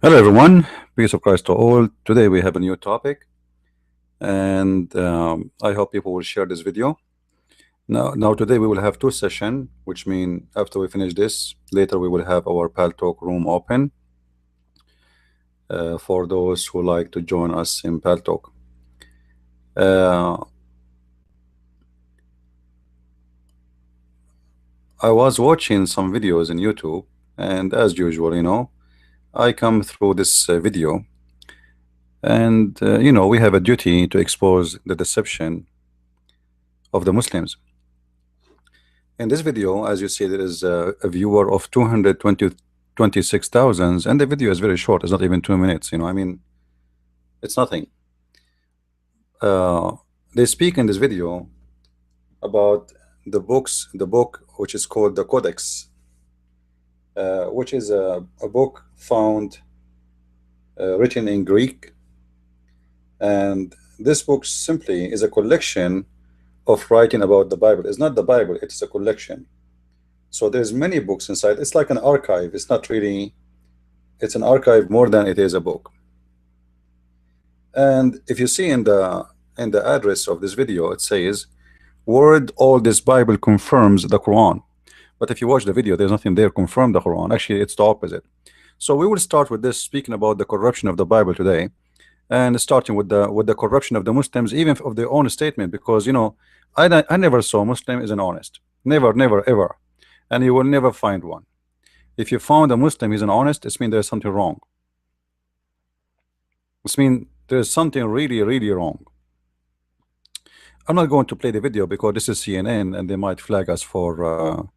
Hello, everyone. Peace of Christ to all. Today we have a new topic, and I hope people will share this video. Now today we will have two sessions, which mean after we finish this, later we will have our Pal Talk room open for those who like to join us in Pal Talk. Uh, I was watching some videos in YouTube, and as usual, I come through this video, and we have a duty to expose the deception of the Muslims. In this video, as you see, there is a viewer of 226,000, and the video is very short. It's not even 2 minutes. I mean, it's nothing. Uh, they speak in this video about the book which is called the Codex, which is a book found written in Greek, and this book simply is a collection of writing about the Bible. It's not the Bible; it is a collection. So there's many books inside. It's like an archive. It's not really. It's an archive more than it is a book. And if you see in the address of this video, it says, "Word all this Bible confirms the Quran." But if you watch the video, there's nothing there confirm the Quran. Actually, it's the opposite. So we will start with this, speaking about the corruption of the Bible today, and starting with the corruption of the Muslims, even of their own statement, because I never saw Muslim is an honest, never, never, ever, and you will never find one. If you found a Muslim is an honest, it means there's something wrong. It means there's something really, really wrong. I'm not going to play the video because this is CNN and they might flag us for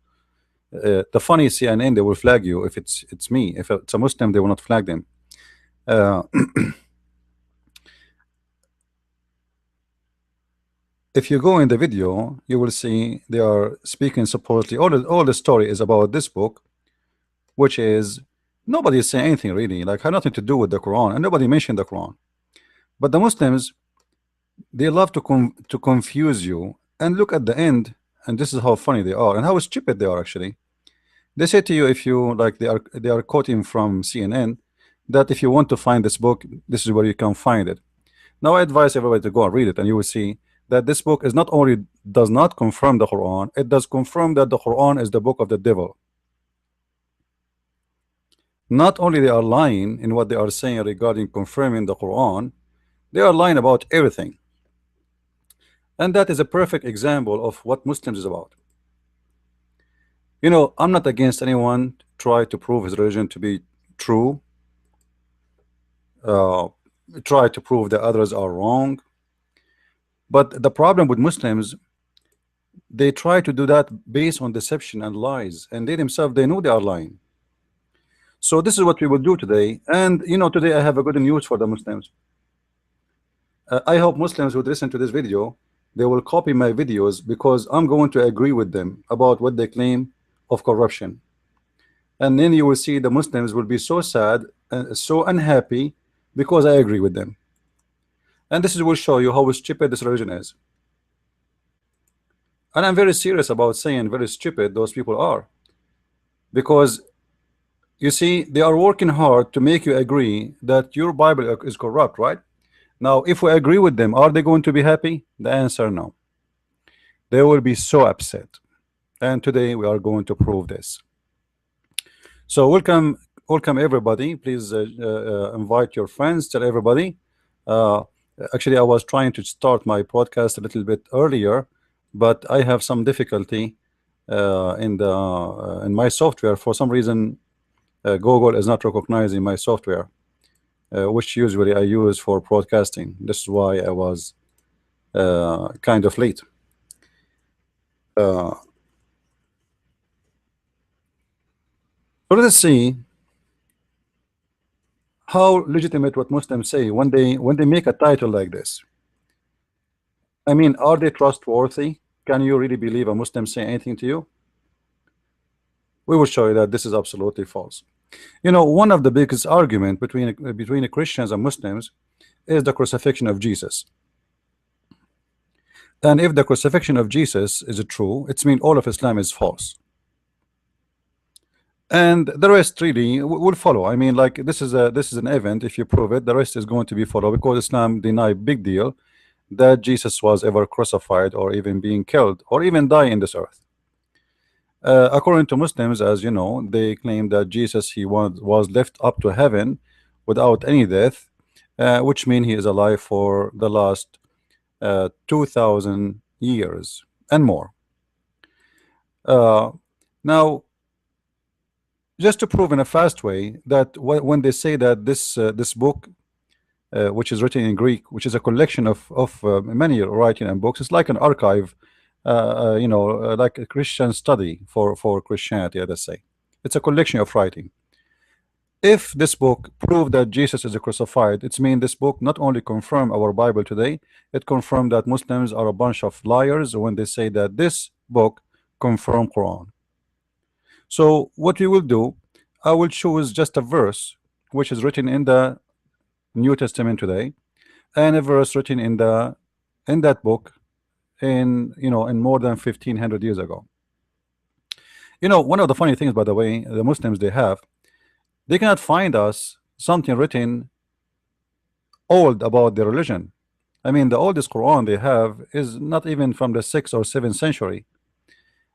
the funny CNN. They will flag you if it's me. If it's a Muslim, they will not flag them. Uh, if you go in the video, you will see they are speaking supposedly. All the story is about this book, which is nobody is saying anything really. Like had nothing to do with the Quran, and nobody mentioned the Quran. But the Muslims, they love to confuse you. And look at the end, and this is how funny they are and how stupid they are actually. They say to you, if you like, they are quoting from CNN that if you want to find this book, this is where you can find it. Now I advise everybody to go and read it, and you will see that this book is not only does not confirm the Quran, it does confirm that the Quran is the book of the devil. Not only they are lying in what they are saying regarding confirming the Quran, they are lying about everything. And that is a perfect example of what Muslims is about. I'm not against anyone try to prove his religion to be true, uh, try to prove that others are wrong. But the problem with Muslims, they try to do that based on deception and lies, and they themselves, they know they are lying. So this is what we will do today. And today I have a good news for the Muslims. I hope Muslims would listen to this video. They will copy my videos because I'm going to agree with them about what they claim of corruption. And then you will see the Muslims will be so sad and so unhappy because I agree with them. And this will show you how stupid this religion is. And I'm very serious about saying very stupid those people are. Because you see, they are working hard to make you agree that your Bible is corrupt, right? Now, if we agree with them, are they going to be happy? The answer, no. They will be so upset. And today we are going to prove this. So welcome everybody. Please invite your friends, tell everybody. Actually, I was trying to start my podcast a little bit earlier, but I have some difficulty in my software. For some reason, Google is not recognizing my software, which usually I use for broadcasting. This is why I was kind of late. So let's see how legitimate what Muslims say when they make a title like this. I mean, are they trustworthy? Can you really believe a Muslim say anything to you? We will show you that this is absolutely false. One of the biggest argument between the Christians and Muslims is the crucifixion of Jesus. And if the crucifixion of Jesus is true, it means all of Islam is false. and the rest really will follow. I mean, like, this is an event. If you prove it, the rest is going to be follow, because Islam deny big deal that Jesus was ever crucified or even being killed or even die in this earth. According to Muslims, as you know, they claim that Jesus, he was left up to heaven without any death, which means he is alive for the last 2000 years and more. Uh, Now, just to prove in a fast way that when they say that this book, which is written in Greek, which is a collection of many writing and books, it's like an archive, like a Christian study for Christianity, let's say. It's a collection of writing. If this book proved that Jesus is crucified, it's mean this book not only confirm our Bible today, it confirmed that Muslims are a bunch of liars when they say that this book confirm Quran. So what we will do, I will choose just a verse which is written in the New Testament today, and a verse written in that book in more than 1500 years ago. One of the funny things, by the way, the Muslims, they cannot find us something written old about their religion. I mean, the oldest Quran they have is not even from the 6th or 7th century.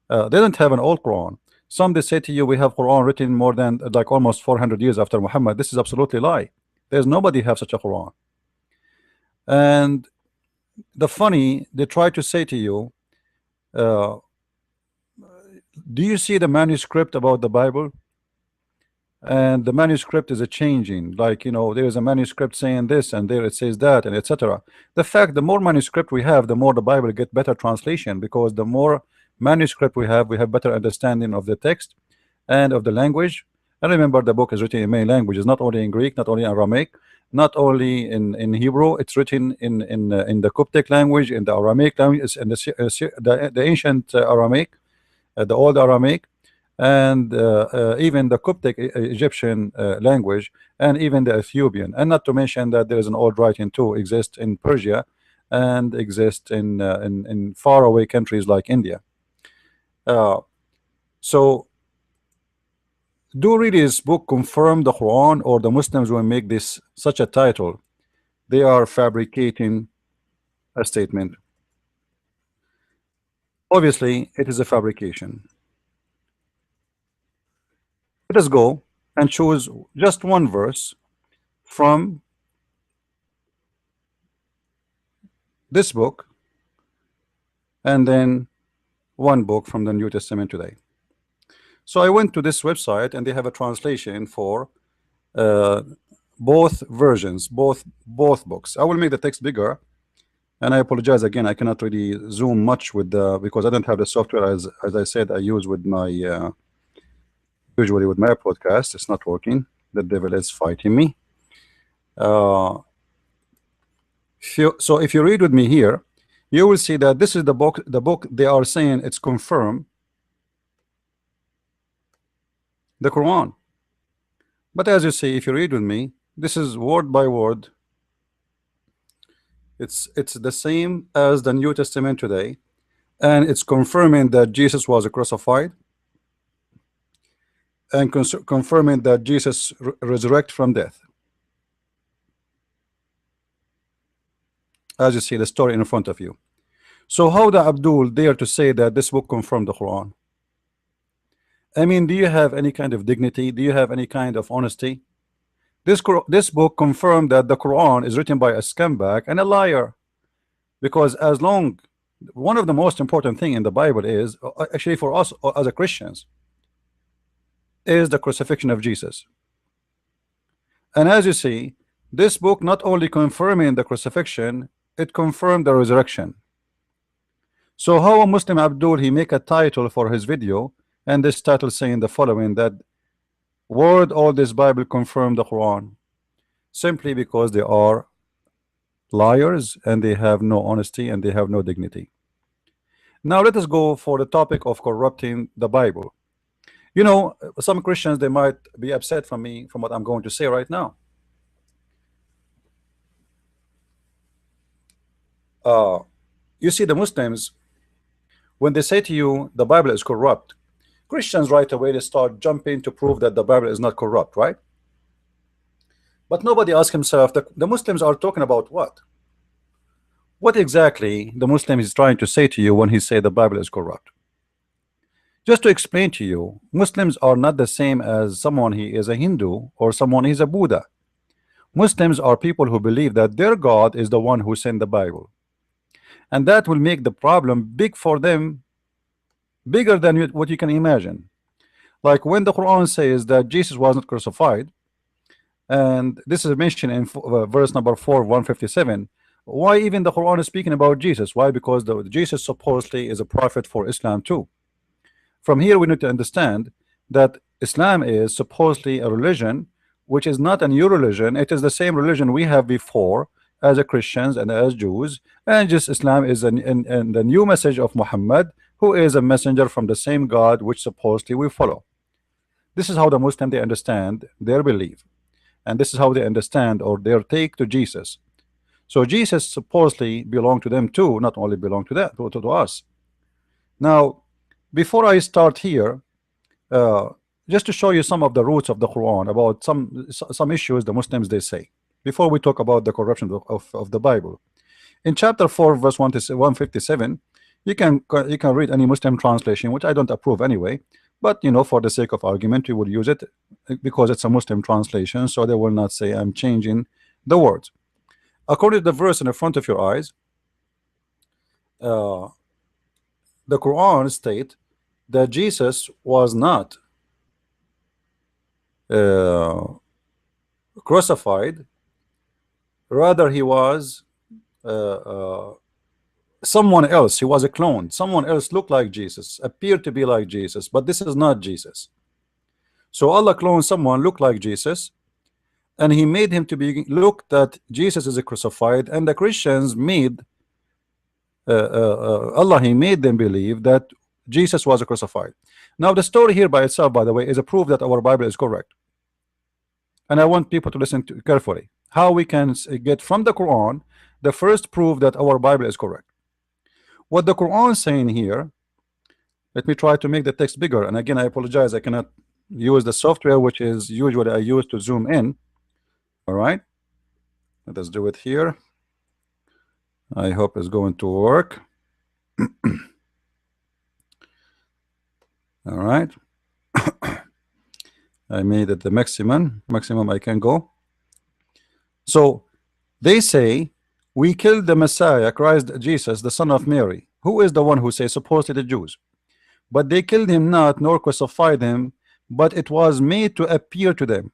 They don't have an old Quran. Some, they say to you, we have Quran written more than like almost 400 years after Muhammad. This is absolutely lie. There's nobody have such a Quran. And the funny, they try to say to you, uh, do you see the manuscript about the Bible? And the manuscript is a changing, like, there is a manuscript saying this and there it says that, and etc. The fact, the more manuscript we have, the more the Bible get better translation, because the more manuscript we have better understanding of the text and of the language. And remember, the book is written in many languages, not only in Greek, not only in Aramaic, not only in Hebrew. It's written in the Coptic language, in the Aramaic language, and the ancient Aramaic, the old Aramaic, and even the Coptic Egyptian language, and even the Ethiopian, and not to mention that there is an old writing too exist in Persia and exist in faraway countries like India. Uh, so, do really this book confirm the Quran, or the Muslims will make this such a title? They are fabricating a statement. Obviously, it is a fabrication. Let us go and choose just one verse from this book, and then one book from the New Testament today. So I went to this website, and they have a translation for uh, both versions, both books. I will make the text bigger, and I apologize again. I cannot really zoom much with the, because I don't have the software, as I said, I use with my usually with my podcast. It's not working. The devil is fighting me. Uh, so if you read with me here, you will see that this is the book. The book they are saying it's confirmed the Quran. But as you see, if you read with me, this is word by word. It's the same as the New Testament today, and it's confirming that Jesus was crucified, and confirming that Jesus resurrected from death. As you see the story in front of you. So how the Abdul dare to say that this book confirmed the Quran? I mean, do you have any kind of dignity? Do you have any kind of honesty? This book confirmed that the Quran is written by a scumbag and a liar. Because as long, one of the most important thing in the Bible is, actually for us as a Christians, is the crucifixion of Jesus. And as you see, this book not only confirming the crucifixion, it confirmed the resurrection. So how a Muslim Abdul he make a title for his video, and this title saying the following, that word all this Bible confirm the Quran, simply because they are liars and they have no honesty and they have no dignity. Now let us go for the topic of corrupting the Bible. Some Christians, they might be upset from me from what I'm going to say right now. You see, the Muslims, when they say to you the Bible is corrupt, Christians right away they start jumping to prove that the Bible is not corrupt, right? But nobody asks himself, the Muslims are talking about what? What exactly the Muslim is trying to say to you when he say the Bible is corrupt? Just to explain to you, Muslims are not the same as someone he is a Hindu or someone is a Buddha. Muslims are people who believe that their God is the one who sent the Bible, and that will make the problem big for them, bigger than what you can imagine. Like when the Quran says that Jesus was not crucified, and this is mentioned in verse number 4 157. Why even the Quran is speaking about Jesus? Why? Because Jesus supposedly is a prophet for Islam too. From here we need to understand that Islam is supposedly a religion which is not a new religion. It is the same religion we have before as a Christians and as Jews, and just Islam is the new message of Muhammad, who is a messenger from the same God which supposedly we follow. This is how the Muslim they understand their belief, and this is how they understand or their take to Jesus. So Jesus supposedly belonged to them too, not only belong to that to us. Now, before I start here, uh, just to show you some of the roots of the Quran about some issues the Muslims they say before we talk about the corruption of the Bible. In chapter 4 verse 1 to 157, you can read any Muslim translation, which I don't approve anyway, but you know, for the sake of argument we will use it because it's a Muslim translation, so they will not say I'm changing the words. According to the verse in the front of your eyes, uh, the Quran state that Jesus was not uh, crucified, rather he was someone else. He was a clone. Someone else looked like Jesus, appeared to be like Jesus, but this is not Jesus. So Allah cloned someone looked like Jesus, and he made him to be look that Jesus is a crucified, and the Christians made Allah, he made them believe that Jesus was a crucified. Now the story here by itself, by the way, is a proof that our Bible is correct, and I want people to listen to carefully how we can get from the Quran the first proof that our Bible is correct. What the Quran is saying here, let me try to make the text bigger, and again I apologize, I cannot use the software which is usually I use to zoom in. All right, let us do it here. I hope it's going to work. All right. I made it the maximum I can go. So they say we killed the Messiah, Christ Jesus, the son of Mary, who is the one who say supposedly the Jews, but they killed him not nor crucified him, but it was made to appear to them.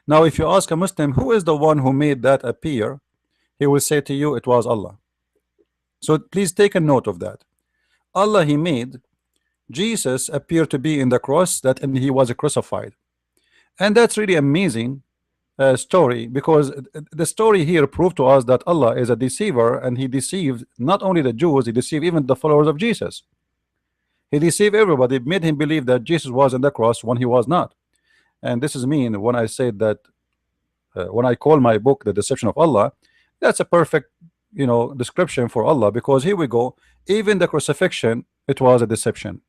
Now if you ask a Muslim who is the one who made that appear, he will say to you it was Allah. So please take a note of that. Allah, he made Jesus appear to be in the cross, that and he was crucified. And that's really amazing story, because the story here proved to us that Allah is a deceiver, and he deceived not only the Jews, he deceived even the followers of Jesus. He deceived everybody, made him believe that Jesus was on the cross when he was not. And this is mean when I say that when I call my book The Deception of Allah, that's a perfect, you know, description for Allah, because here we go, even the crucifixion, it was a deception.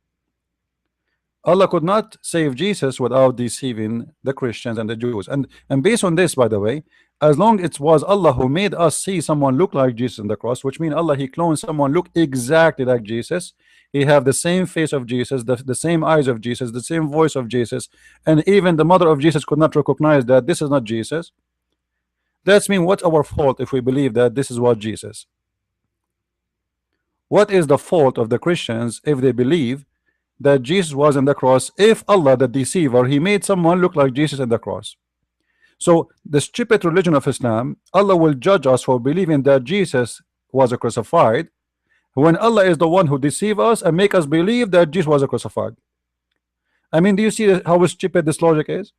Allah could not save Jesus without deceiving the Christians and the Jews. And based on this, by the way, as long it was Allah who made us see someone look like Jesus on the cross, which means Allah, he cloned someone look exactly like Jesus. He have the same face of Jesus, the same eyes of Jesus, the same voice of Jesus, and even the mother of Jesus could not recognize that this is not Jesus. That's mean what's our fault if we believe that this is what Jesus? What is the fault of the Christians if they believe that Jesus was on the cross, if Allah, the deceiver, he made someone look like Jesus on the cross? So the stupid religion of Islam, Allah will judge us for believing that Jesus was a crucified, when Allah is the one who deceive us and make us believe that Jesus was a crucified. I mean, do you see how stupid this logic is?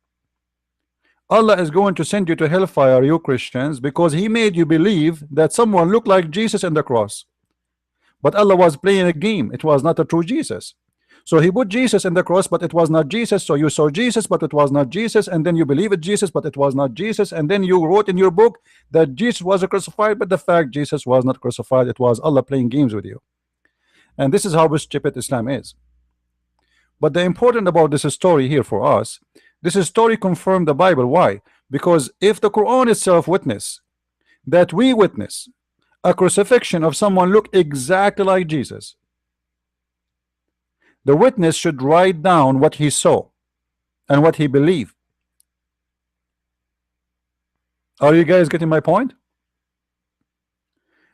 Allah is going to send you to hellfire, you Christians, because he made you believe that someone looked like Jesus on the cross. But Allah was playing a game. It was not a true Jesus. So he put Jesus in the cross, but it was not Jesus. So you saw Jesus, but it was not Jesus, and then you believe it Jesus, but it was not Jesus, and then you wrote in your book that Jesus was crucified, but the fact Jesus was not crucified, it was Allah playing games with you. And this is how stupid Islam is. But the important about this story here for us, this story confirmed the Bible. Why? Because if the Quran itself witness that we witness a crucifixion of someone look exactly like Jesus, the witness should write down what he saw and what he believed. Are you guys getting my point?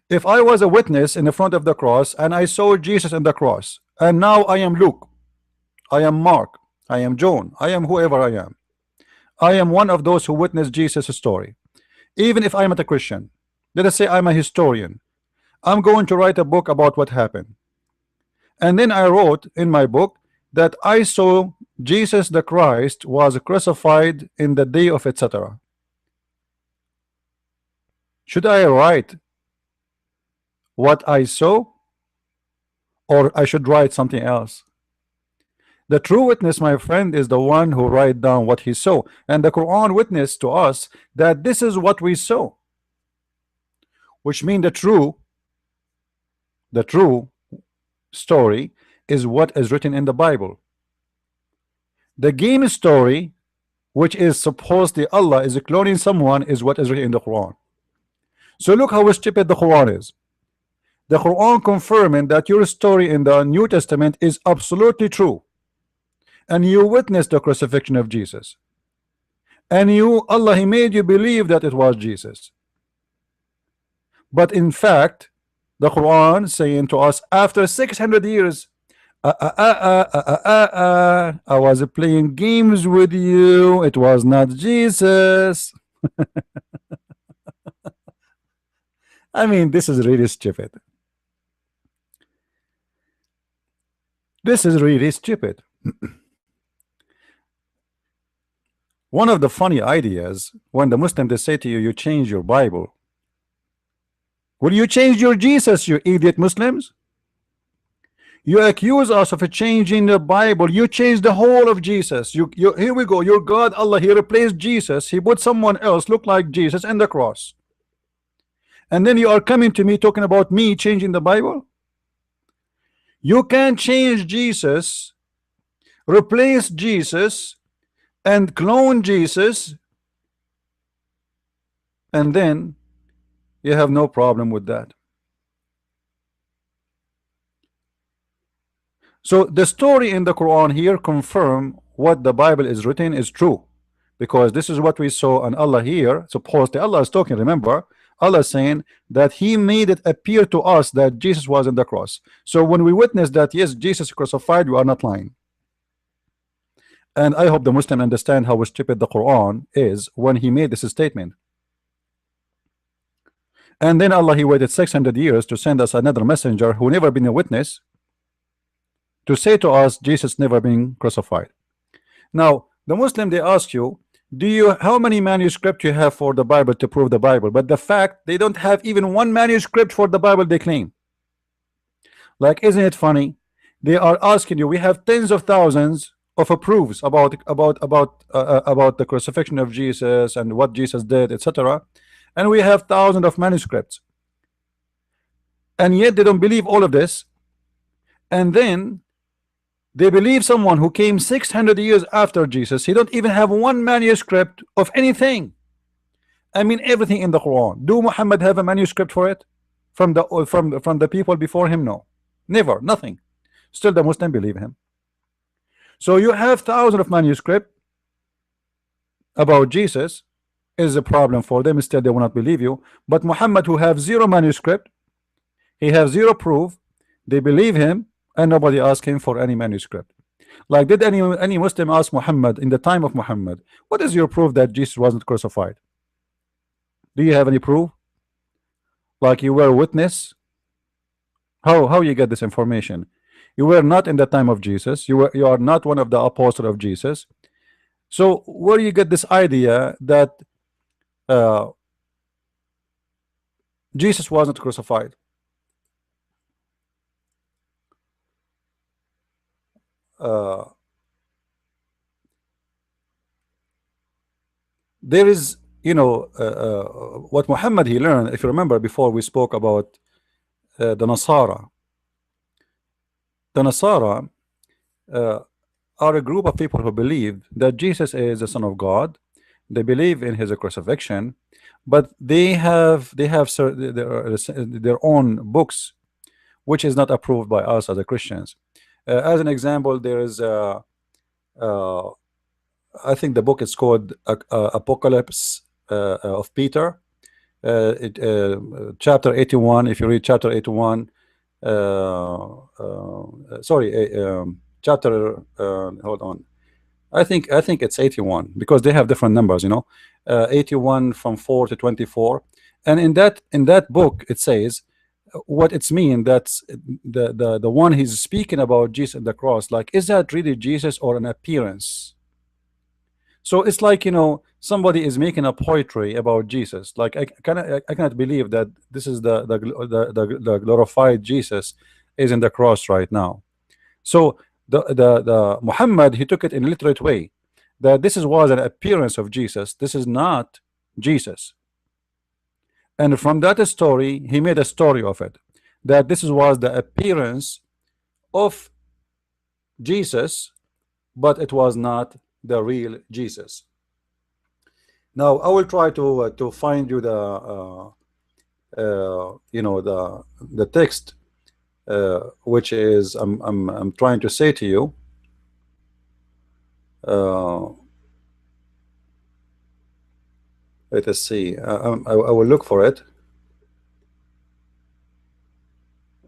If I was a witness in the front of the cross and I saw Jesus in the cross, and now I am Luke, I am Mark, I am John, I am whoever I am one of those who witnessed Jesus' story. Even if I'm not a Christian, let us say I'm a historian, I'm going to write a book about what happened. And then I wrote in my book that I saw Jesus the Christ was crucified in the day of etc. Should I write what I saw, or I should write something else? The true witness, my friend, is the one who write down what he saw, and the Quran witnessed to us that this is what we saw, which means the true story is what is written in the Bible. The game story, which is supposedly Allah is cloning someone, is what is written in the Quran. So look how stupid the Quran is. The Quran confirming that your story in the New Testament is absolutely true, and you witnessed the crucifixion of Jesus, and Allah, he made you believe that it was Jesus. But in fact, the Quran saying to us after 600 years, I was playing games with you, it was not Jesus. I mean, this is really stupid. This is really stupid. One of the funny ideas when the Muslim they say to you, you change your Bible. Will you change your Jesus, you idiot Muslims? You accuse us of changing the Bible. You change the whole of Jesus. Here we go. Your God Allah, he replaced Jesus. He put someone else look like Jesus in the cross. And then you are coming to me talking about me changing the Bible. You can't change Jesus, replace Jesus, and clone Jesus, and then you have no problem with that. So the story in the Quran here confirm what the Bible is written is true, because this is what we saw. And Allah here, supposedly Allah is talking, remember, Allah is saying that he made it appear to us that Jesus was in the cross. So when we witness that yes, Jesus crucified, we are not lying. And I hope the Muslim understand how stupid the Quran is when he made this statement. And then Allah, he waited 600 years to send us another messenger who never been a witness, to say to us Jesus never been crucified. Now the Muslim, they ask you, how many manuscripts you have for the Bible to prove the Bible? But the fact they don't have even one manuscript for the Bible they claim. Like, isn't it funny? They are asking you, we have tens of thousands of proofs about the crucifixion of Jesus and what Jesus did, etc., and we have thousands of manuscripts, and yet they don't believe all of this. And then they believe someone who came 600 years after Jesus. He don't even have one manuscript of anything. I mean, everything in the Quran. Do Muhammad have a manuscript for it from the people before him? No, never, nothing. Still the Muslim believe him. So you have thousands of manuscripts about Jesus is a problem for them. Still they will not believe you. But Muhammad, who have zero manuscript, he has zero proof, they believe him, and nobody asked him for any manuscript. Like, did any Muslim ask Muhammad in the time of Muhammad, what is your proof that Jesus wasn't crucified? Do you have any proof? Like, you were a witness? How you get this information? You were not in the time of Jesus. You are not one of the apostles of Jesus. So where do you get this idea that Jesus wasn't crucified? There is, what Muhammad he learned. If you remember, before we spoke about the Nasara. The Nasara, are a group of people who believe that Jesus is the Son of God. They believe in his crucifixion, but their own books, which is not approved by us as a Christians. As an example, there is uh, I think the book is called Apocalypse of Peter. Chapter 81. If you read chapter 81, sorry, chapter. Hold on. I think it's 81 because they have different numbers. 81 from 4 to 24, and in that book it says what it's mean. That's the one he's speaking about, Jesus at the cross. Like, is that really Jesus or an appearance? So it's like, somebody is making a poetry about Jesus. Like, I cannot believe that this is the glorified Jesus is in the cross right now. So the Muhammad, he took it in a literate way, that this was an appearance of Jesus. This is not Jesus. And from that story, he made a story of it, that this was the appearance of Jesus, but it was not the real Jesus. Now I will try to find you the text, which is I'm trying to say to you. Let us see. I will look for it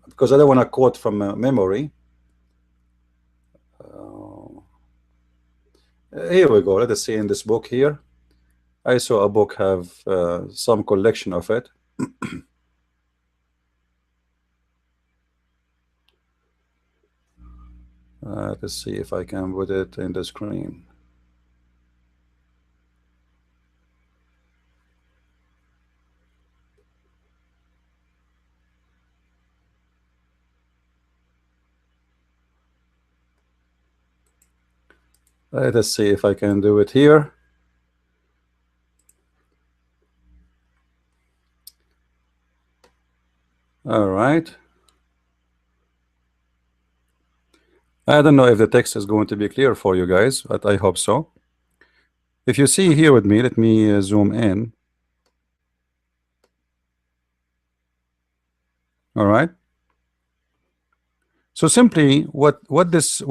because I don't want to quote from memory. Here we go. Let us see in this book here. I saw a book have some collection of it. Let's see if I can put it in the screen. Let us see if I can do it here. All right. I don't know if the text is going to be clear for you guys, but I hope so. If you see here with me, let me zoom in. All right. So simply, what this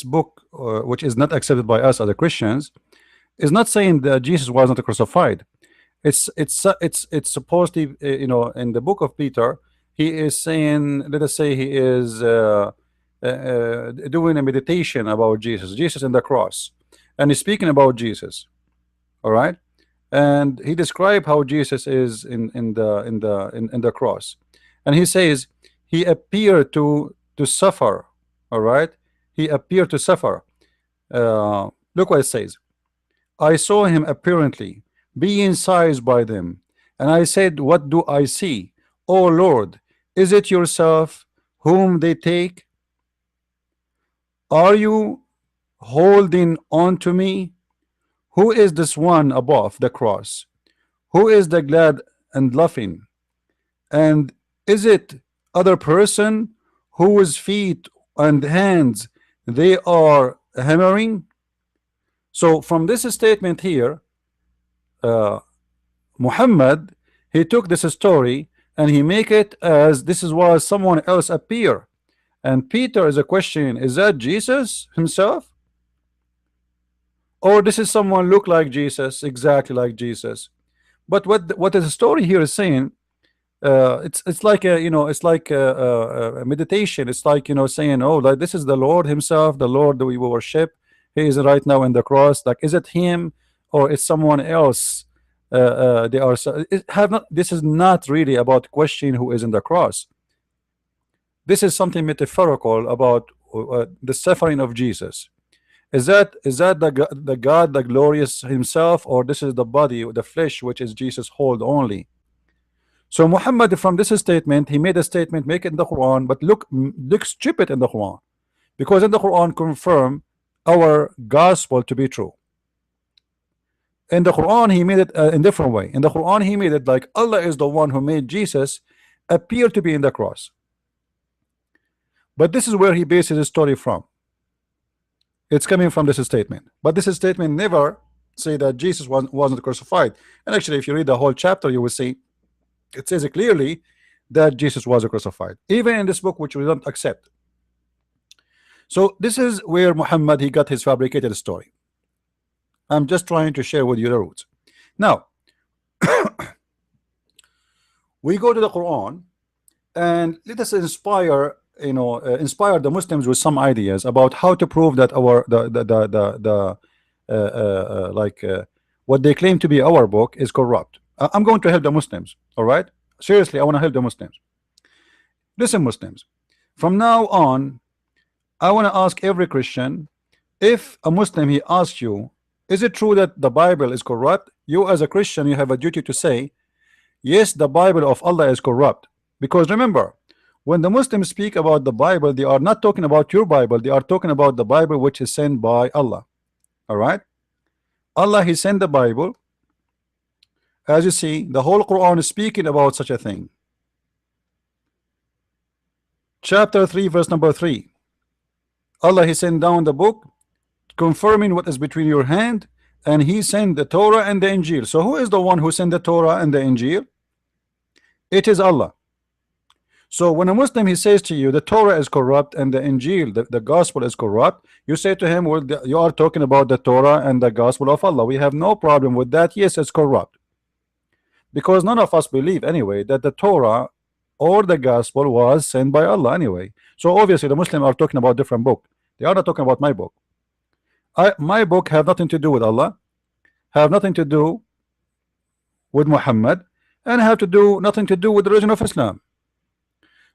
book, which is not accepted by us as Christians, is not saying that Jesus was not crucified. It's supposedly, in the book of Peter, he is saying, let us say, he is doing a meditation about Jesus in the cross, and he's speaking about Jesus. All right, and he described how Jesus is in the cross, and he says he appeared to suffer. All right, he appeared to suffer. Look what it says. I saw him apparently being seized by them, and I said, what do I see? O Lord, is it yourself whom they take? Are you holding on to me? Who is this one above the cross? Who is the glad and laughing? And is it other person whose feet and hands they are hammering? So from this statement here, Muhammad, he took this story and he make it as this is was someone else appear. And Peter is a question, is that Jesus himself? Or this is someone look like Jesus, exactly like Jesus? But what the story here is saying, it's like it's like a meditation. It's like saying, oh, like this is the Lord himself, the Lord that we worship. He is right now in the cross. Like, is it him or is someone else? They are have not. This is not really about questioning who is in the cross. This is something metaphorical about the suffering of Jesus. Is that the God, the glorious himself, or this is the body, the flesh, which is Jesus hold only? So Muhammad, from this statement, he made a statement, make it in the Quran, but look stupid in the Quran, because in the Quran confirm our gospel to be true. In the Quran, he made it in different way. In the Quran, he made it like Allah is the one who made Jesus appear to be in the cross. But this is where he bases his story from. It's coming from this statement, but this statement never say that Jesus wasn't crucified. And actually, if you read the whole chapter, you will see it says clearly that Jesus was crucified, even in this book, which we don't accept. So this is where Muhammad he got his fabricated story. I'm just trying to share with you the roots. Now we go to the Quran and let us inspire, inspire the Muslims with some ideas about how to prove that our the like what they claim to be our book is corrupt. I'm going to help the Muslims. All right, seriously, I want to help the Muslims. Listen, Muslims, from now on, I want to ask every Christian, if a Muslim he asks you, is it true that the Bible is corrupt? You as a Christian, you have a duty to say, yes, the Bible of Allah is corrupt. Because remember, when the Muslims speak about the Bible, they are not talking about your Bible, they are talking about the Bible which is sent by Allah. All right, Allah he sent the Bible. As you see, the whole Quran is speaking about such a thing. Chapter 3 verse number 3, Allah he sent down the book confirming what is between your hand, and he sent the Torah and the Injil. So who is the one who sent the Torah and the Injil? It is Allah. So when a Muslim he says to you the Torah is corrupt and the Injil, the gospel is corrupt, you say to him, well, you are talking about the Torah and the gospel of Allah. We have no problem with that. Yes, it's corrupt, because none of us believe anyway that the Torah or the gospel was sent by Allah anyway. So obviously the Muslims are talking about different book. They are not talking about my book. My book have nothing to do with Allah, have nothing to do with Muhammad, and have to do nothing to do with the religion of Islam.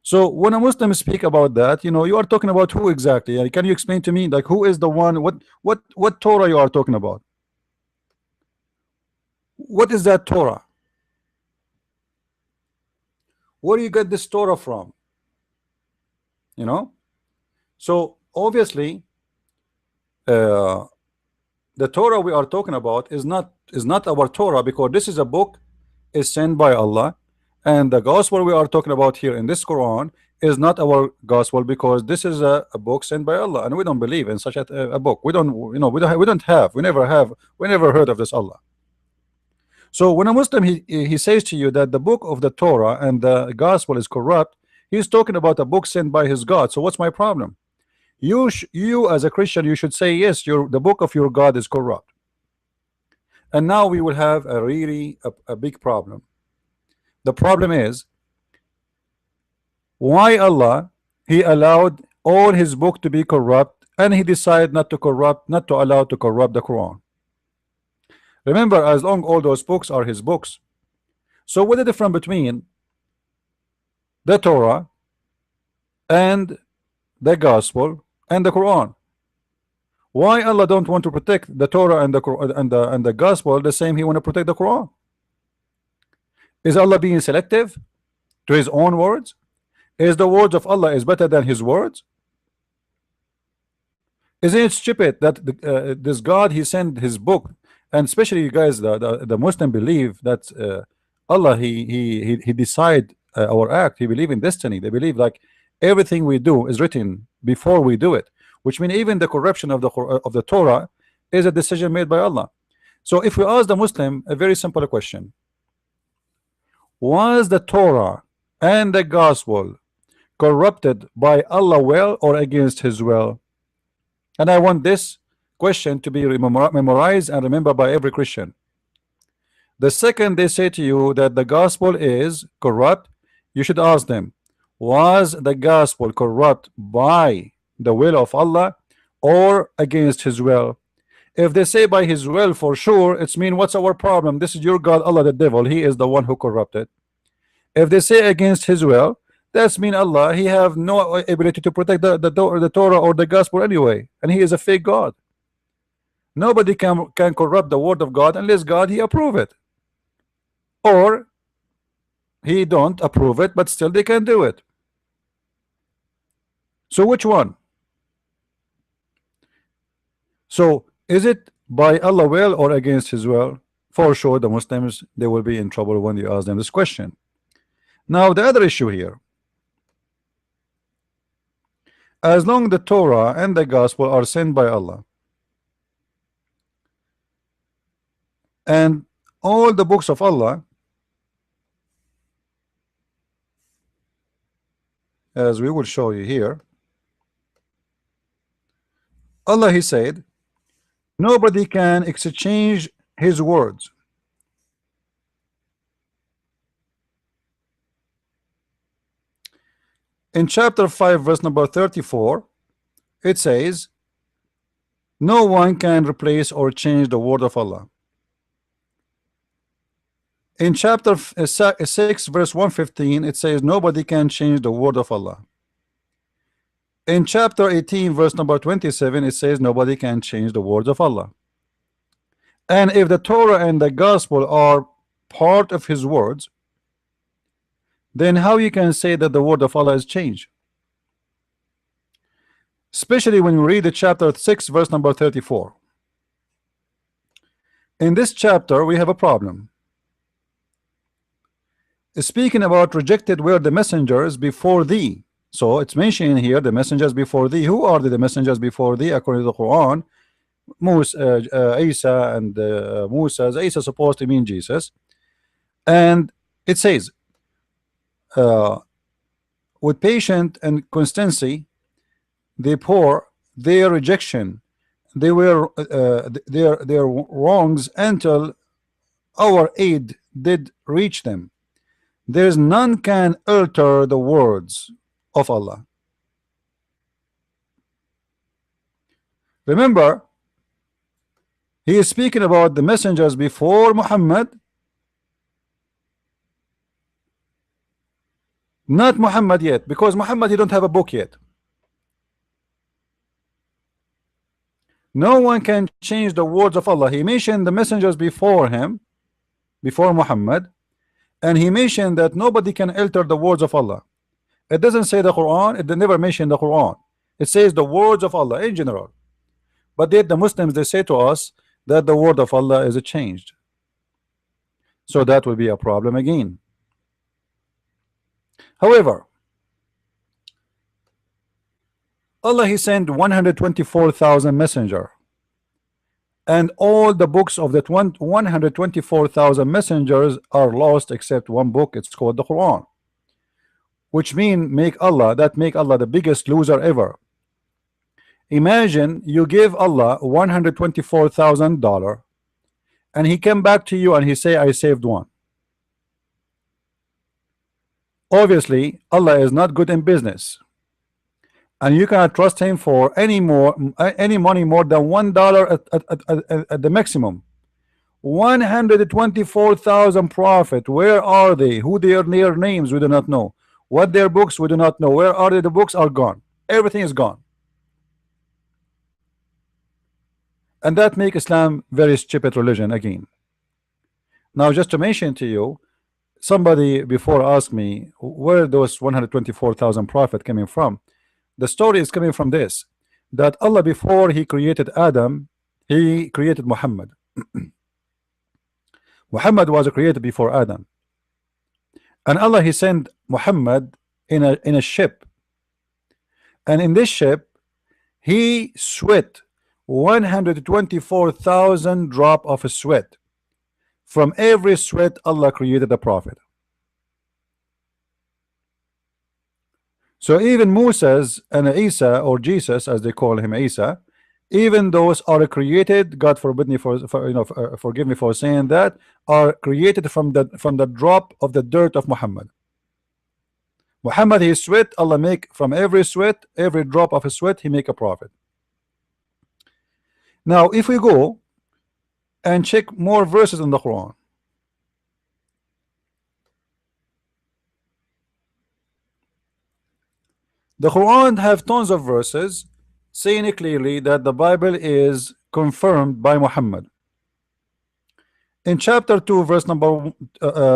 So when a Muslim speak about that, you are talking about who exactly? Can you explain to me, like, who is the one? What Torah you are talking about? What is that Torah? Where do you get this Torah from? So obviously the Torah we are talking about is not our Torah, because this is a book is sent by Allah, and the gospel we are talking about here in this Quran is not our gospel, because this is a book sent by Allah, and we don't believe in such a book. We never heard of this Allah. So when a Muslim he says to you that the book of the Torah and the gospel is corrupt, he's talking about a book sent by his God. So what's my problem? You as a Christian, you should say, yes, the book of your God is corrupt. And now we will have a really a big problem. The problem is, why Allah he allowed all his book to be corrupt, and he decided not to allow to corrupt the Quran. Remember, as long all those books are his books. So what is the difference between the Torah and the gospel and the Quran? Why Allah don't want to protect the Torah and the gospel the same he want to protect the Quran? Is Allah being selective to his own words? Is the words of Allah is better than his words? Isn't it stupid that this God he sent his book? And especially you guys, the Muslim believe that Allah he decide our act. He believe in destiny. They believe like everything we do is written before we do it, which means even the corruption of the Torah is a decision made by Allah. So if we ask the Muslim a very simple question, was the Torah and the gospel corrupted by Allah will or against his will? And I want this question to be memorized and remembered by every Christian. The second they say to you that the gospel is corrupt, you should ask them, was the gospel corrupt by the will of Allah or against his will? If they say by his will, for sure, it's mean, what's our problem? This is your God, Allah the devil, he is the one who corrupted. If they say against his will, that's mean Allah he have no ability to protect the Torah or the gospel anyway, and he is a fake God. Nobody can corrupt the word of God unless God he approve it, or he don't approve it, but still they can do it. So which one? So is it by Allah will or against his will? For sure the Muslims, they will be in trouble when you ask them this question. Now the other issue here, as long the Torah and the Gospel are sent by Allah, and all the books of Allah, as we will show you here, Allah, He said, nobody can exchange His words. In chapter 5 verse number 34, it says, no one can replace or change the word of Allah. In chapter 6 verse 115, it says nobody can change the word of Allah. In chapter 18 verse number 27, it says nobody can change the words of Allah. And if the Torah and the Gospel are part of His words, then how you can say that the word of Allah is changed? Especially when you read the chapter 6 verse number 34. In this chapter we have a problem. Speaking about rejected were the messengers before thee. So it's mentioning here the messengers before thee. Who are the messengers before thee according to the Quran? Isa and Musa. Isa supposed to mean Jesus. And it says, with patience and constancy they pour their rejection, they were their wrongs until our aid did reach them. There's none can alter the words of Allah. Remember, he is speaking about the messengers before Muhammad, not Muhammad yet, because Muhammad, he don't have a book yet. No one can change the words of Allah. He mentioned the messengers before him, before Muhammad, and he mentioned that nobody can alter the words of Allah. It doesn't say the Quran, it never mentioned the Quran. It says the words of Allah in general. But yet the Muslims, they say to us that the word of Allah is changed. So that will be a problem again. However, Allah, He sent 124,000 messenger, and all the books of that 124,000 messengers are lost except one book. It's called the Quran, which mean make Allah the biggest loser ever. Imagine you give Allah $124,000 and He came back to you and He say, I saved one. Obviously Allah is not good in business, and you cannot trust Him for any money more than $1 at the maximum. 124,000 prophet, where are they? Who their names we do not know. What their books we do not know. Where are they? The books are gone. Everything is gone. And that make Islam very stupid religion again. Now just to mention to you, somebody before asked me where those 124,000 prophet coming from. The story is coming from this, that Allah, before He created Adam, He created Muhammad. Muhammad was created before Adam, and Allah, He sent Muhammad in a ship, and in this ship he sweat 124,000 drop of sweat. From every sweat Allah created a prophet. So even Moses and Isa, or Jesus as they call him, Isa, even those are created, God forbid me forgive me for saying that, are created from the drop of the dirt of Muhammad. Muhammad, he sweat, Allah make from every sweat, every drop of a sweat, He make a prophet. Now if we go and check more verses in the Quran, the Quran have tons of verses saying clearly that the Bible is confirmed by Muhammad. In chapter 2 verse number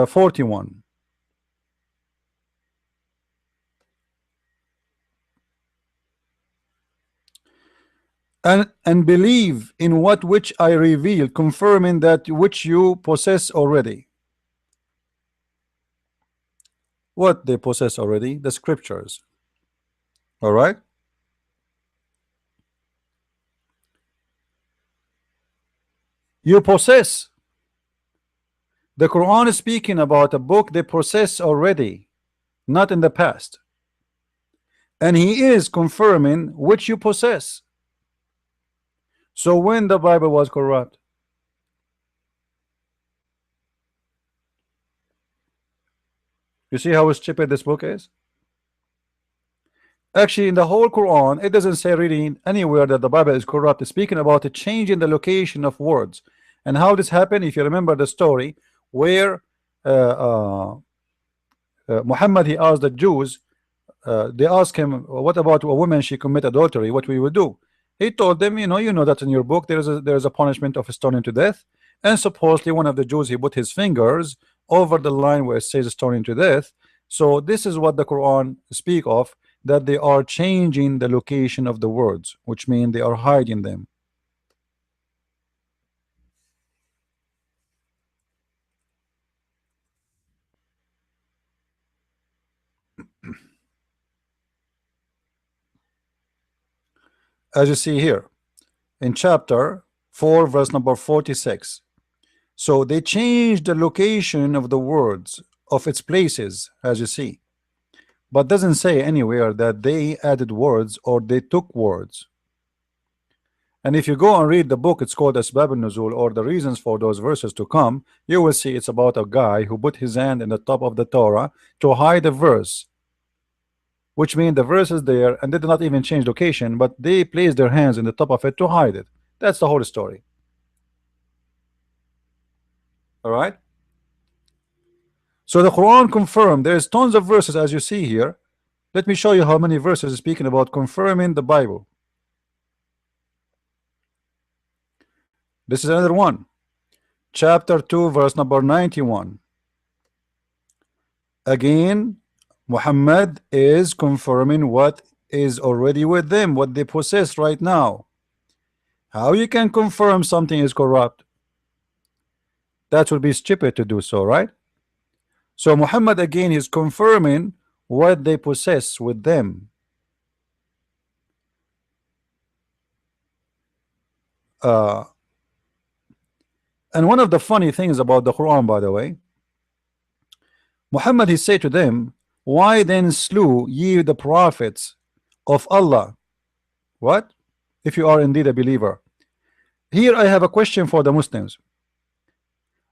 41, and believe in what which I reveal, confirming that which you possess already. What they possess already? The scriptures. All right. You possess. The Quran is speaking about a book they possess already, not in the past. And he is confirming which you possess. So when the Bible was corrupt, you see how stupid this book is? Actually, in the whole Quran, it doesn't say really anywhere that the Bible is corrupt. It's speaking about a change in the location of words. And how this happened, if you remember the story where Muhammad, he asked the Jews, they asked him, what about a woman she commit adultery, what we would do? He told them, you know that in your book there is a punishment of stoning to death. And supposedly one of the Jews, he put his fingers over the line where it says stoning to death. So this is what the Quran speak of, that they are changing the location of the words, which means they are hiding them. As you see here in chapter 4 verse number 46. So they changed the location of the words of its places, as you see, but doesn't say anywhere that they added words or they took words. And if you go and read the book, it's called Asbab al-Nuzul, or the reasons for those verses to come, you will see it's about a guy who put his hand in the top of the Torah to hide a verse, which means the verse is there and they did not even change location, but they placed their hands in the top of it to hide it. That's the whole story. All right. So the Quran confirmed there's tons of verses as you see here. Let me show you how many verses is speaking about confirming the Bible. This is another one. Chapter 2 verse number 91. Again, Muhammad is confirming what is already with them, what they possess right now. How you can confirm something is corrupt? That would be stupid to do so, right? So Muhammad again is confirming what they possess with them. And one of the funny things about the Quran, by the way, Muhammad, he said to them, why then slew ye the prophets of Allah? What? If you are indeed a believer. Here I have a question for the Muslims.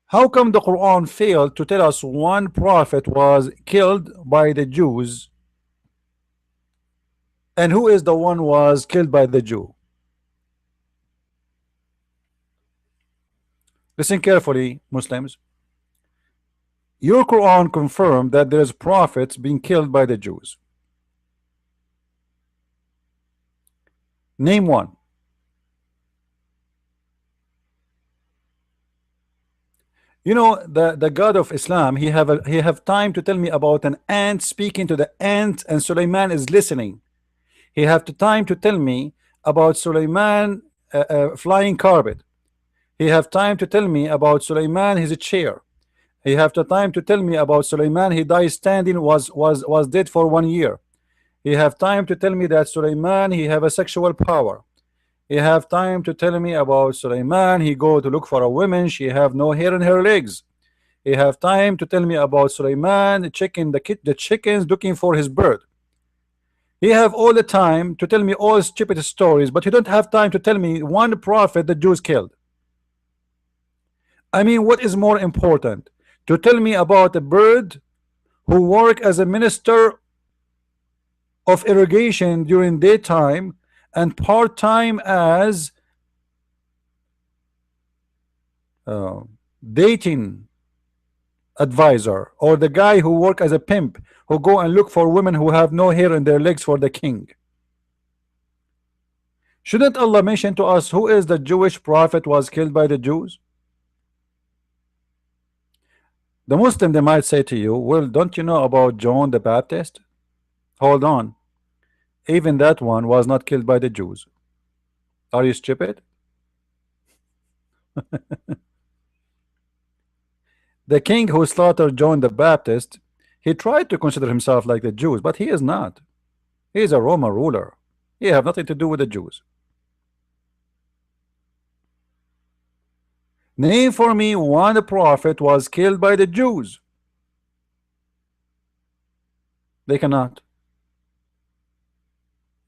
How come the Quran failed to tell us one prophet was killed by the Jews, and who is the one was killed by the Jew? Listen carefully, Muslims. Your Quran confirmed that there's prophets being killed by the Jews. Name one. You know, the God of Islam, he have time to tell me about an ant speaking to the ant and Sulaiman is listening. He have the time to tell me about Sulaiman flying carpet. He have time to tell me about Sulaiman his chair. He have the time to tell me about Sulaiman he died standing, was dead for 1 year. He have time to tell me that Sulaiman he have a sexual power. He have time to tell me about Sulaiman he go to look for a woman, she have no hair in her legs. He have time to tell me about Sulaiman checking the chickens looking for his bird. He have all the time to tell me all stupid stories, but he don't have time to tell me one prophet the Jews killed. I mean, what is more important? To tell me about a bird who work as a minister of irrigation during daytime and part-time as dating advisor, or the guy who work as a pimp who go and look for women who have no hair in their legs for the king. Shouldn't Allah mention to us who is the Jewish prophet was killed by the Jews? The Muslim, they might say to you, well, don't you know about John the Baptist? Hold on. Even that one was not killed by the Jews. Are you stupid? The king who slaughtered John the Baptist, he tried to consider himself like the Jews, but he is not. He is a Roman ruler. He have nothing to do with the Jews. Name for me one prophet was killed by the Jews. They cannot.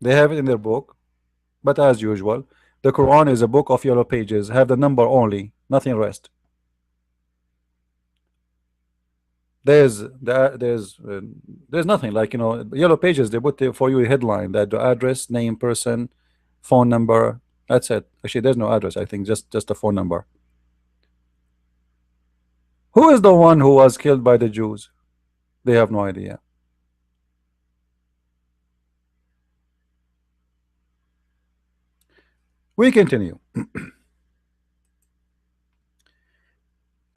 They have it in their book, but as usual, the Quran is a book of yellow pages, have the number only, nothing rest. There's nothing like, yellow pages. They put for you a headline, that the address, name, person, phone number. That's it. Actually, there's no address. I think just a phone number. Who is the one who was killed by the Jews? They have no idea. We continue.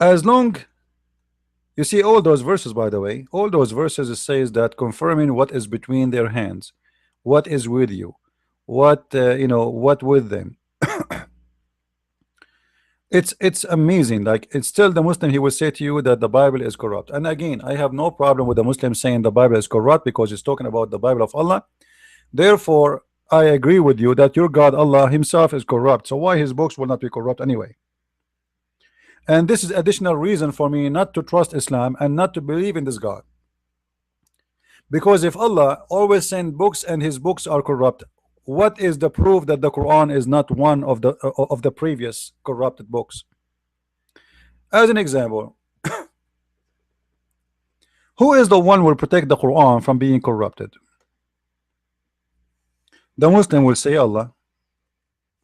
As long you see all those verses, by the way, all those verses, it says that confirming what is between their hands, what is with you, what what with them. It's amazing. Like, it's still the Muslim, he will say to you that the Bible is corrupt. And again, I have no problem with the Muslim saying the Bible is corrupt, because he's talking about the Bible of Allah. Therefore, I agree with you that your God Allah himself is corrupt. So why his books will not be corrupt anyway? And this is additional reason for me not to trust Islam and not to believe in this God. Because if Allah always send books and his books are corrupt, what is the proof that the Quran is not one of the previous corrupted books? As an example, who is the one who will protect the Quran from being corrupted? The Muslim will say Allah.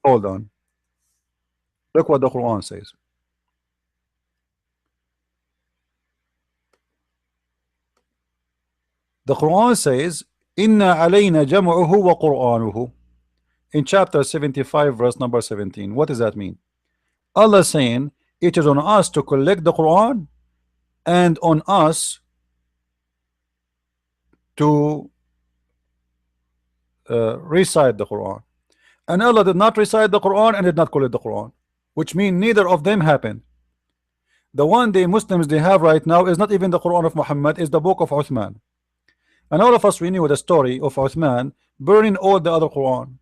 Hold on. Look what the Quran says. The Quran says, Inna alayna jam'uhu wa Qur'anuhu, in chapter 75, verse number 17. What does that mean? Allah saying, it is on us to collect the Quran and on us to recite the Quran. And Allah did not recite the Quran and did not collect the Quran, which means neither of them happened. The one the Muslims they have right now is not even the Quran of Muhammad, is the book of Uthman. And all of us, we knew the story of Uthman burning all the other Quran.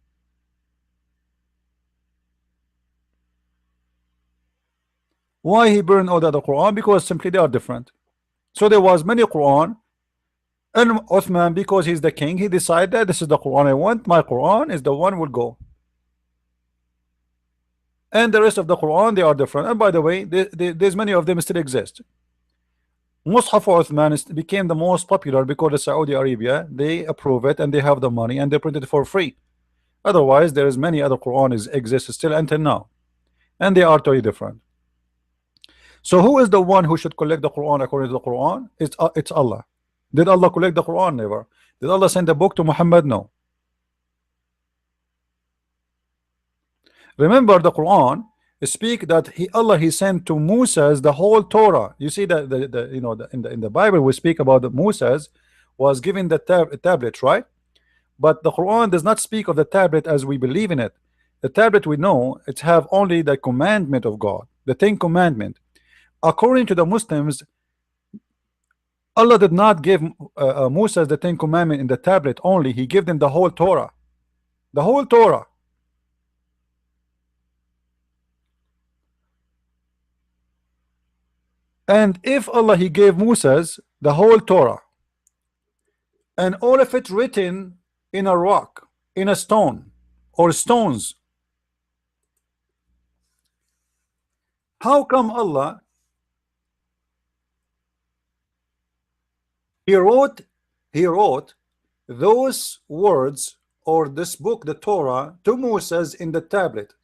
Why he burned all the other Quran? Because simply they are different. So there was many Quran, and Uthman, because he's the king, he decided that this is the Quran I want. My Quran is the one will go. And the rest of the Quran, they are different. And by the way, there's many of them still exist. Mus'haf Uthman became the most popular because of Saudi Arabia. They approve it and they have the money and they print it for free. Otherwise, there is many other Quran exist still until now, and they are totally different. So who is the one who should collect the Quran according to the Quran? It's Allah. Did Allah collect the Quran? Never. Did Allah send a book to Muhammad? No. Remember, the Quran speak that Allah sent to Moses the whole Torah. You see that in the Bible we speak about that Moses was given the tablet, right? But the Quran does not speak of the tablet as we believe in it. The tablet, we know it have only the commandment of God, the 10 commandment. According to the Muslims, Allah did not give Moses the 10 commandment in the tablet only. He gave them the whole Torah, the whole Torah. And if Allah he gave Moses the whole Torah and all of it written in a rock, in a stone or stones, how come Allah he wrote those words or this book, the Torah, to Moses in the tablet,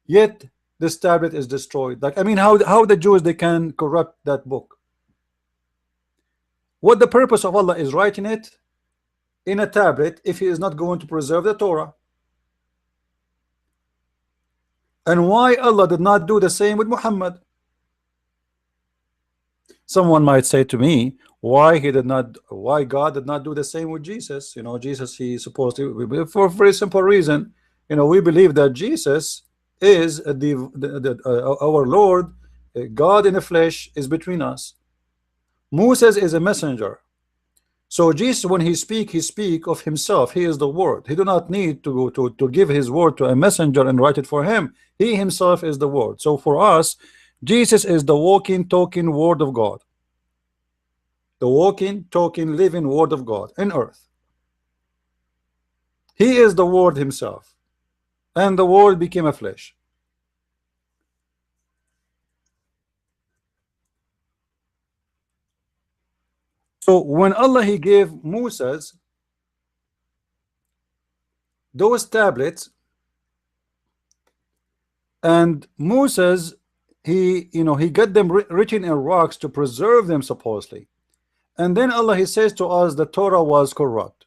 yet this tablet is destroyed? Like, I mean, how the Jews they can corrupt that book? What the purpose of Allah is writing it in a tablet if he is not going to preserve the Torah? And why Allah did not do the same with Muhammad? Someone might say to me, why God did not do the same with Jesus? Jesus, he supposed to, for a very simple reason. We believe that Jesus is our Lord, God in the flesh is between us. Moses is a messenger. So Jesus, when he speak of himself. He is the word. He do not need to give his word to a messenger and write it for him. He himself is the word. So for us, Jesus is the walking, talking word of God, the walking, talking, living word of God in earth. He is the word himself, and the word became a flesh. So when Allah he gave Moses those tablets, and Moses, he got them written in rocks to preserve them supposedly, and then Allah he says to us the Torah was corrupt.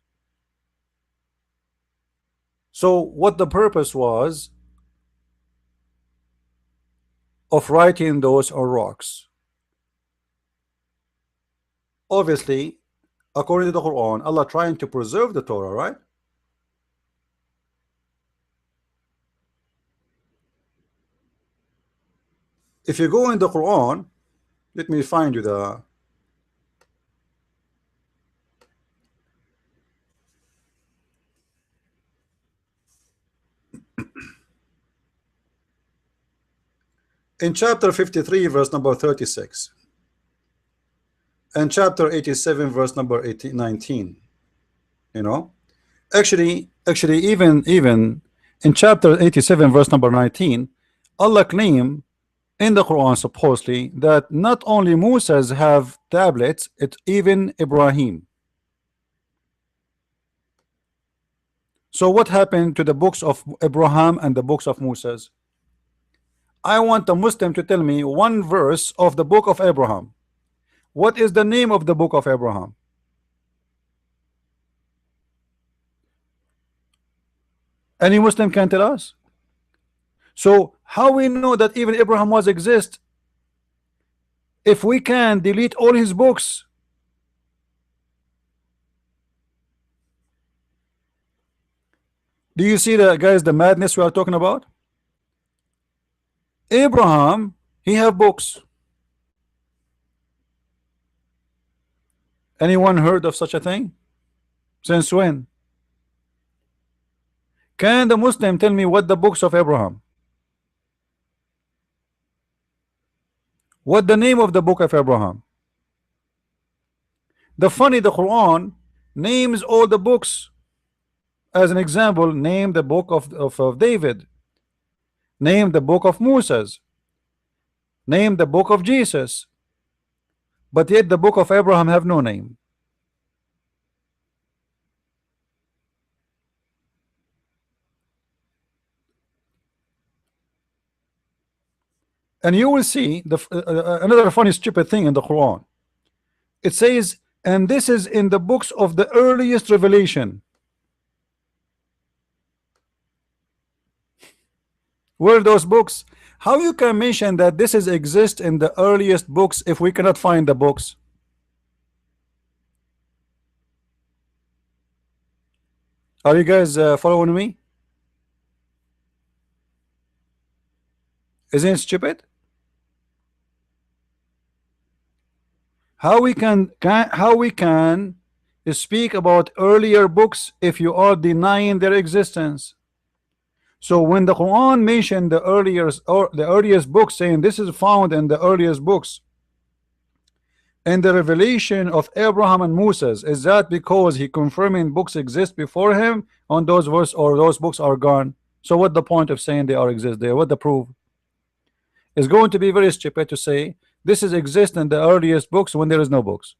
So what the purpose was of writing those on rocks? Obviously, according to the Quran, Allah trying to preserve the Torah, right? If you go in the Quran, let me find you the in chapter 53 verse number 36, and chapter 87 verse number 19. You know, actually even in chapter 87 verse number 19, Allah claim in the Quran supposedly that not only Moses have tablets, it's even Ibrahim. So what happened to the books of Abraham and the books of Moses? I want a Muslim to tell me one verse of the book of Abraham. What is the name of the book of Abraham? Any Muslim can tell us. So how we know that even Abraham was exist if we can delete all his books? Do you see the guys the madness we are talking about? Abraham, he have books. Anyone heard of such a thing? Since when? Can the Muslim tell me what the books of Abraham? What the name of the book of Abraham? The funny, the Quran names all the books. As an example, name the book of David, name the book of Moses, name the book of Jesus, but yet the book of Abraham have no name. And you will see another funny stupid thing in the Quran. It says, and this is in the books of the earliest revelation. Where are those books? How you can mention that this is exist in the earliest books if we cannot find the books? Are you guys following me? Isn't it stupid? How we can speak about earlier books if you are denying their existence? So when the Quran mentioned the earliest books, saying this is found in the earliest books, and the revelation of Abraham and Moses, is that because he confirming books exist before him on those verse, or those books are gone? So what the point of saying they are exist there? What the proof? Is going to be very stupid to say this is exist in the earliest books when there is no books.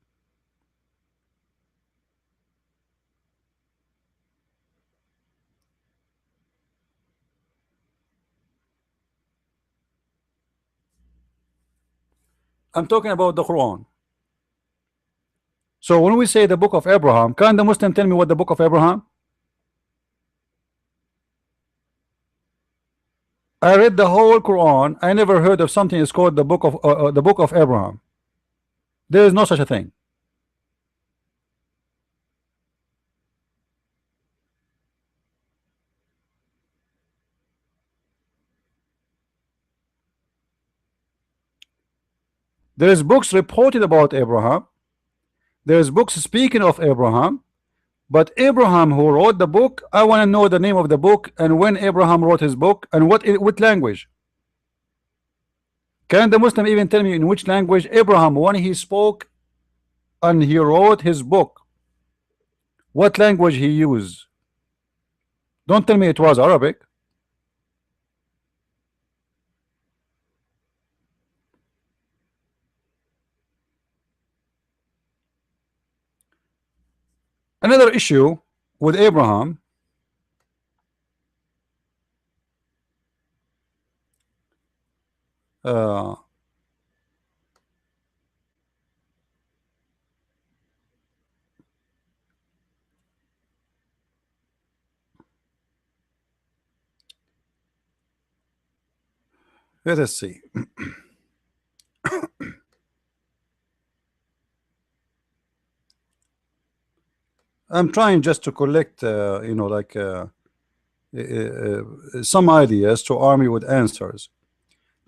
I'm talking about the Quran. So when we say the book of Abraham, can the Muslim tell me what the book of Abraham? I read the whole Quran. I never heard of something is called the book of Abraham. There is no such a thing. There is books reported about Abraham, There's books speaking of Abraham, but Abraham who wrote the book, I want to know the name of the book and when Abraham wrote his book and what language. Can the Muslim even tell me in which language Abraham, when he spoke and he wrote his book, what language he used? Don't tell me it was Arabic. Another issue with Abraham, uh, let us see. I'm trying just to collect, like some ideas to arm you with answers.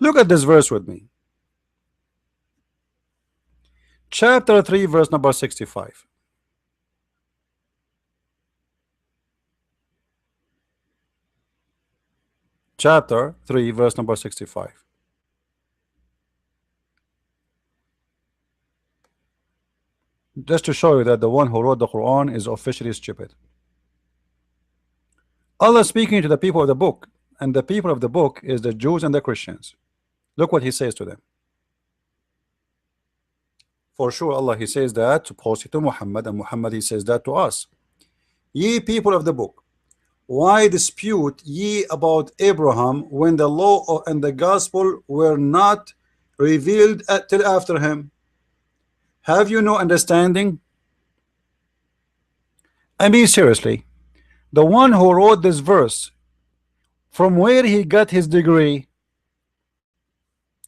Look at this verse with me. Chapter 3, verse number 65. Chapter 3, verse number 65. Just to show you that the one who wrote the Quran is officially stupid. Allah speaking to the people of the book, and the people of the book is the Jews and the Christians. Look what he says to them. For sure, Allah, he says that supposedly to Muhammad, and Muhammad, he says that to us. Ye people of the book, why dispute ye about Abraham when the law and the gospel were not revealed till after him? Have you no understanding? I mean, seriously, the one who wrote this verse, from where he got his degree,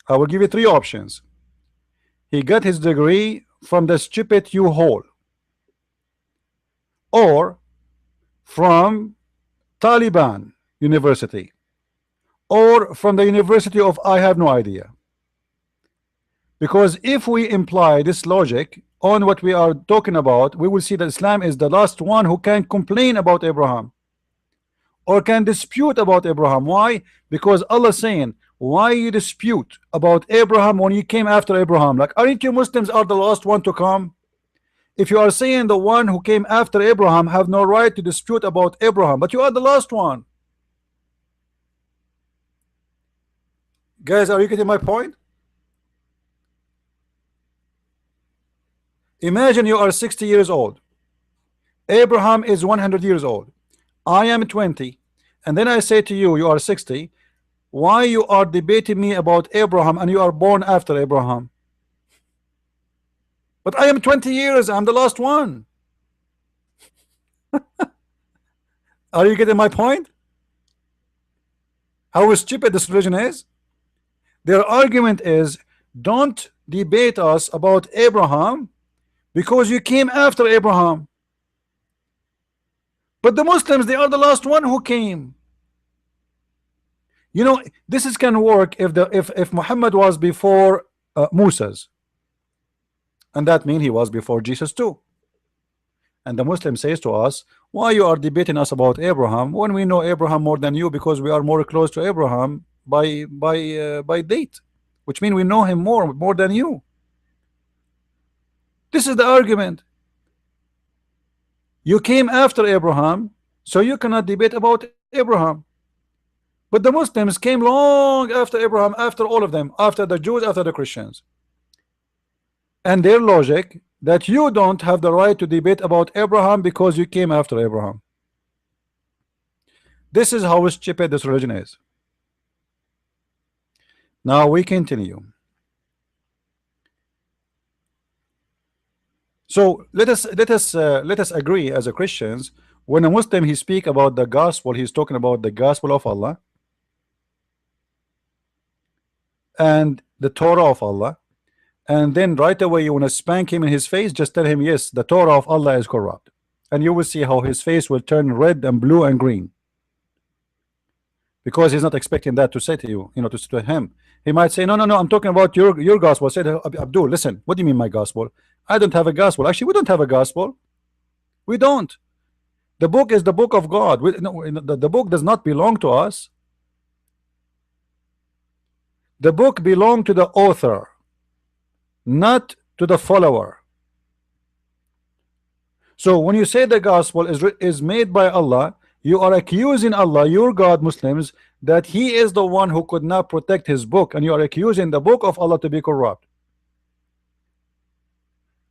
I will give you three options. He got his degree from the stupid U-Haul, or from Taliban University, or from the University of I have no idea. Because if we imply this logic on what we are talking about, we will see that Islam is the last one who can complain about Abraham or can dispute about Abraham. Why? Because Allah saying, why you dispute about Abraham when you came after Abraham? Like, aren't you Muslims are the last one to come? If you are saying the one who came after Abraham have no right to dispute about Abraham, but you are the last one. Guys, are you getting my point? Imagine you are 60 years old. Abraham is 100 years old. I am 20. And then I say to you, you are 60. Why you are debating me about Abraham and you are born after Abraham? But I am 20 years. I'm the last one. Are you getting my point? How stupid this religion is? Their argument is, don't debate us about Abraham because you came after Abraham. But the Muslims, they are the last one who came. You know, this is can work if Muhammad was before Moses, and that means he was before Jesus too. And the Muslim says to us, why you are debating us about Abraham when we know Abraham more than you, because we are more close to Abraham by date, which means we know him more than you. This is the argument. You came after Abraham, so you cannot debate about Abraham. But the Muslims came long after Abraham, after all of them, after the Jews, after the Christians. And their logic that you don't have the right to debate about Abraham because you came after Abraham. This is how stupid this religion is. Now we continue. So let us agree as a Christians, when a Muslim he speak about the gospel, he's talking about the gospel of Allah and the Torah of Allah, and then right away you want to spank him in his face, just tell him yes, the Torah of Allah is corrupt, and you will see how his face will turn red and blue and green, because he's not expecting that to say to you, to him. He might say, no, no, no, I'm talking about your gospel. I said, Abdul, listen, what do you mean my gospel? I don't have a gospel. Actually, we don't have a gospel. We don't. The book is the book of God. No, the book does not belong to us. The book belongs to the author, not to the follower. So when you say the gospel is made by Allah, you are accusing Allah, your God, Muslims, that He is the one who could not protect His book, and you are accusing the book of Allah to be corrupt.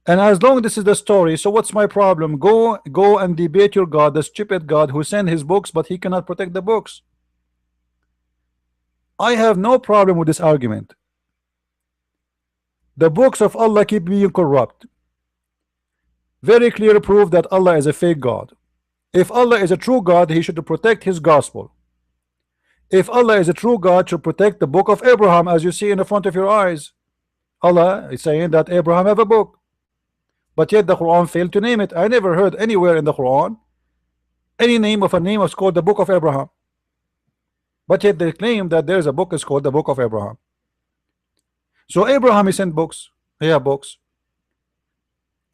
And as long as this is the story, so what's my problem? Go and debate your God, the stupid God who sent His books, but He cannot protect the books. I have no problem with this argument. The books of Allah keep being corrupt. Very clear proof that Allah is a fake God. If Allah is a true God, He should protect His gospel. If Allah is a true God, should protect the book of Abraham, as you see in the front of your eyes. Allah is saying that Abraham have a book, but yet the Quran failed to name it. I never heard anywhere in the Quran any name of a name is called the book of Abraham, but yet they claim that there's a book is called the book of Abraham. So Abraham, he sent books. He have books.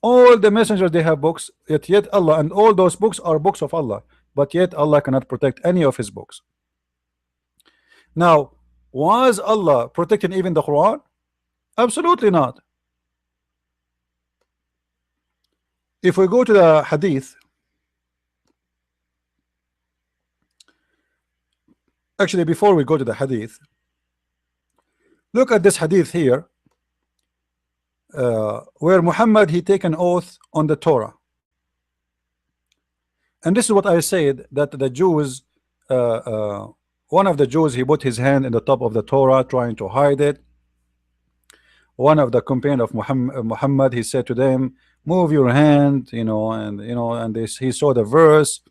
All the messengers, they have books, yet Allah, and all those books are books of Allah, but yet Allah cannot protect any of His books. Now, was Allah protecting even the Quran? Absolutely not. If we go to the hadith, actually before we go to the hadith, look at this hadith here, where Muhammad, he take an oath on the Torah. And this is what I said, that the Jews, one of the Jews, he put his hand in the top of the Torah trying to hide it. One of the companions of Muhammad, he said to them, move your hand, and he saw the verse,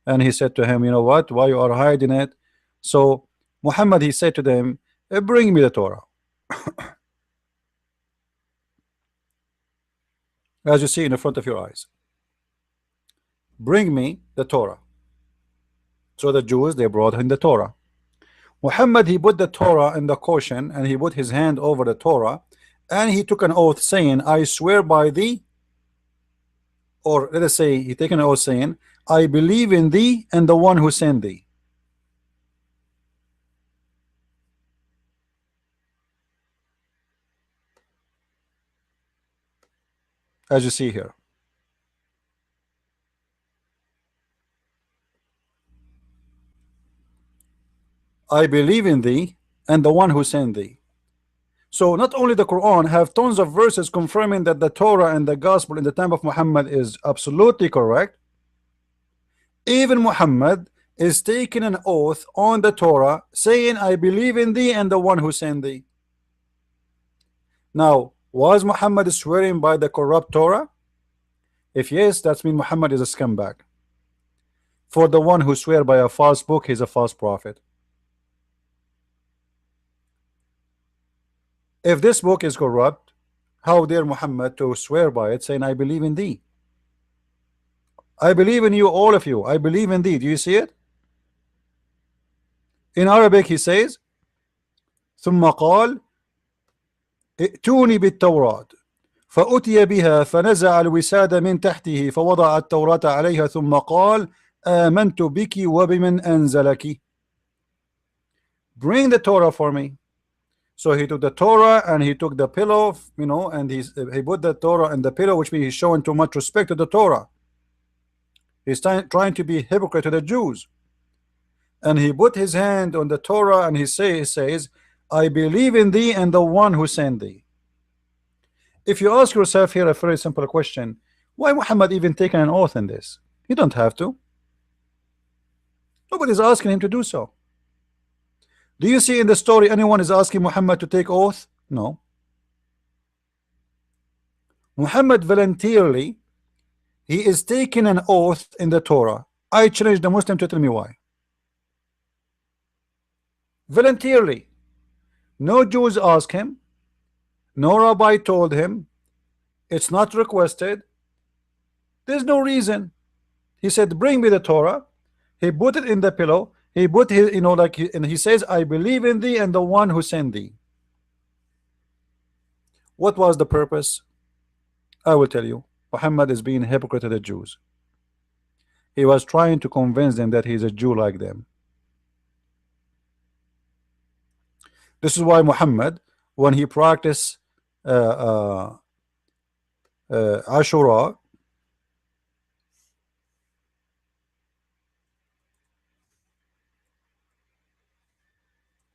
and he said to him, you know what, why you are hiding it? So Muhammad, he said to them, bring me the Torah. As you see in the front of your eyes, bring me the Torah. So the Jews, they brought him the Torah. Muhammad, he put the Torah in the cushion, and he put his hand over the Torah, and he took an oath saying, I swear by thee, or let us say he taken an oath saying, I believe in thee and the one who sent thee. As you see here, I believe in thee and the one who sent thee. So not only the Quran have tons of verses confirming that the Torah and the gospel in the time of Muhammad is absolutely correct, even Muhammad is taking an oath on the Torah saying, I believe in thee and the one who sent thee. Now, was Muhammad swearing by the corrupt Torah? If yes, that means Muhammad is a scumbag. For the one who swear by a false book, he's a false prophet. If this book is corrupt, how dare Muhammad to swear by it, saying, I believe in thee? I believe in you, all of you. I believe in thee. Do you see it? In Arabic, he says, ثم قال ائتوني بالتوراة فأتي بها فنزع الوساد من تحته فوضع التوراة عليها ثم قال آمنت بك وبمن أنزلك. Bring the Torah for me. So he took the Torah and he took the pillow, and he put the Torah in the pillow, which means he's showing too much respect to the Torah. He's trying to be hypocrite to the Jews. And he put his hand on the Torah and he says, I believe in thee and the one who sent thee. If you ask yourself here a very simple question, why Muhammad even taken an oath in this? You don't have to. Nobody's asking him to do so. Do you see in the story anyone is asking Muhammad to take oath? No. Muhammad voluntarily, he is taking an oath in the Torah. I challenge the Muslim to tell me why. Voluntarily. No Jews asked him. No rabbi told him. It's not requested. There's no reason. He said, bring me the Torah. He put it in the pillow. He put his, and he says, I believe in thee and the one who sent thee. What was the purpose? I will tell you. Muhammad is being a hypocrite to the Jews. He was trying to convince them that he's a Jew like them. This is why Muhammad, when he practiced Ashura,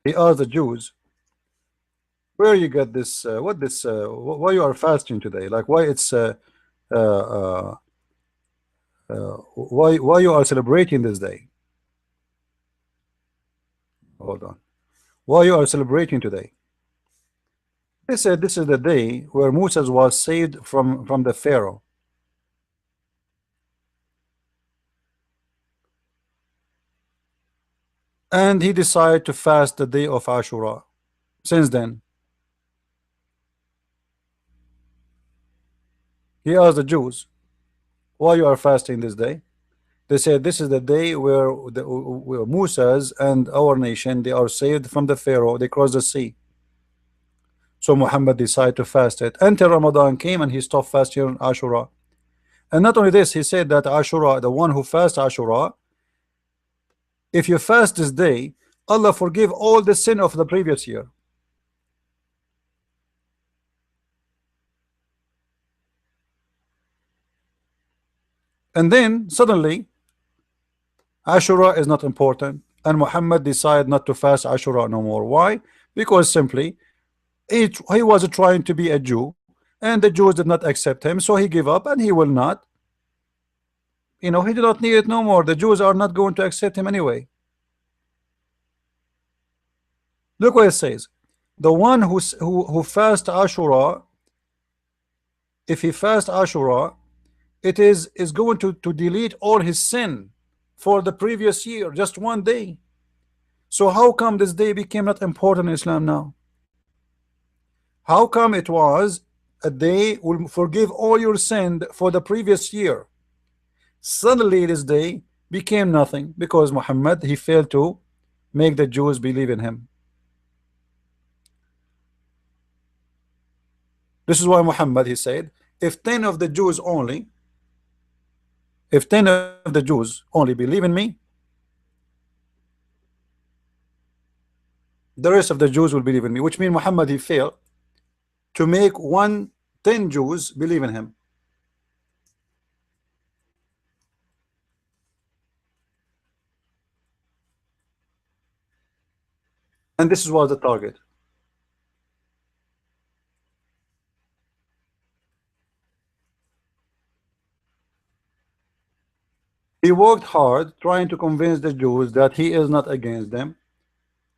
he asked the Jews, "Where you get this? What this? Why you are fasting today? Like why it's uh, uh, why you are celebrating this day? Hold on. Why you are celebrating today?" They said this is the day where Moses was saved from the Pharaoh, and he decided to fast the day of Ashura. Since then, he asked the Jews, "Why you are fasting this day?" They said this is the day where Moses and our nation they are saved from the Pharaoh. They crossed the sea. So Muhammad decided to fast it until Ramadan came, and he stopped fasting on Ashura. And not only this, he said that Ashura, the one who fasts Ashura, if you fast this day, Allah forgive all the sin of the previous year. And then suddenly Ashura is not important, and Muhammad decided not to fast Ashura no more. Why? Because simply he was trying to be a Jew, and the Jews did not accept him, so he gave up, and he will not. He did not need it no more. The Jews are not going to accept him anyway. Look what it says. The one who fast Ashura, if he fast Ashura, it is going to delete all his sin for the previous year, just one day. So how come this day became not important in Islam now? How come it was a day will forgive all your sin for the previous year? Suddenly this day became nothing because Muhammad he failed to make the Jews believe in him. This is why Muhammad he said, if 10 of the Jews only, if 10 of the Jews only believe in me, the rest of the Jews will believe in me, which means Muhammad he failed to make 10 Jews believe in him. And this was the target. He worked hard trying to convince the Jews that he is not against them.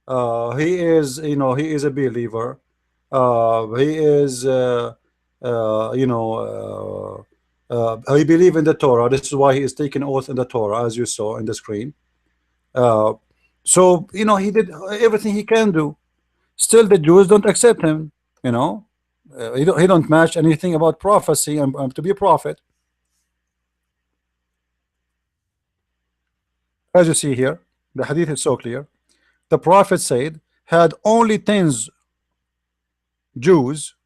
He is, he is a believer. He is, he believe in the Torah. This is why he is taking oath in the Torah, as you saw in the screen. Uh, so, he did everything he can do. Still, the Jews don't accept him. You know, he don't match anything about prophecy and to be a prophet. As you see here, the hadith is so clear. The prophet said, had only 10 Jews,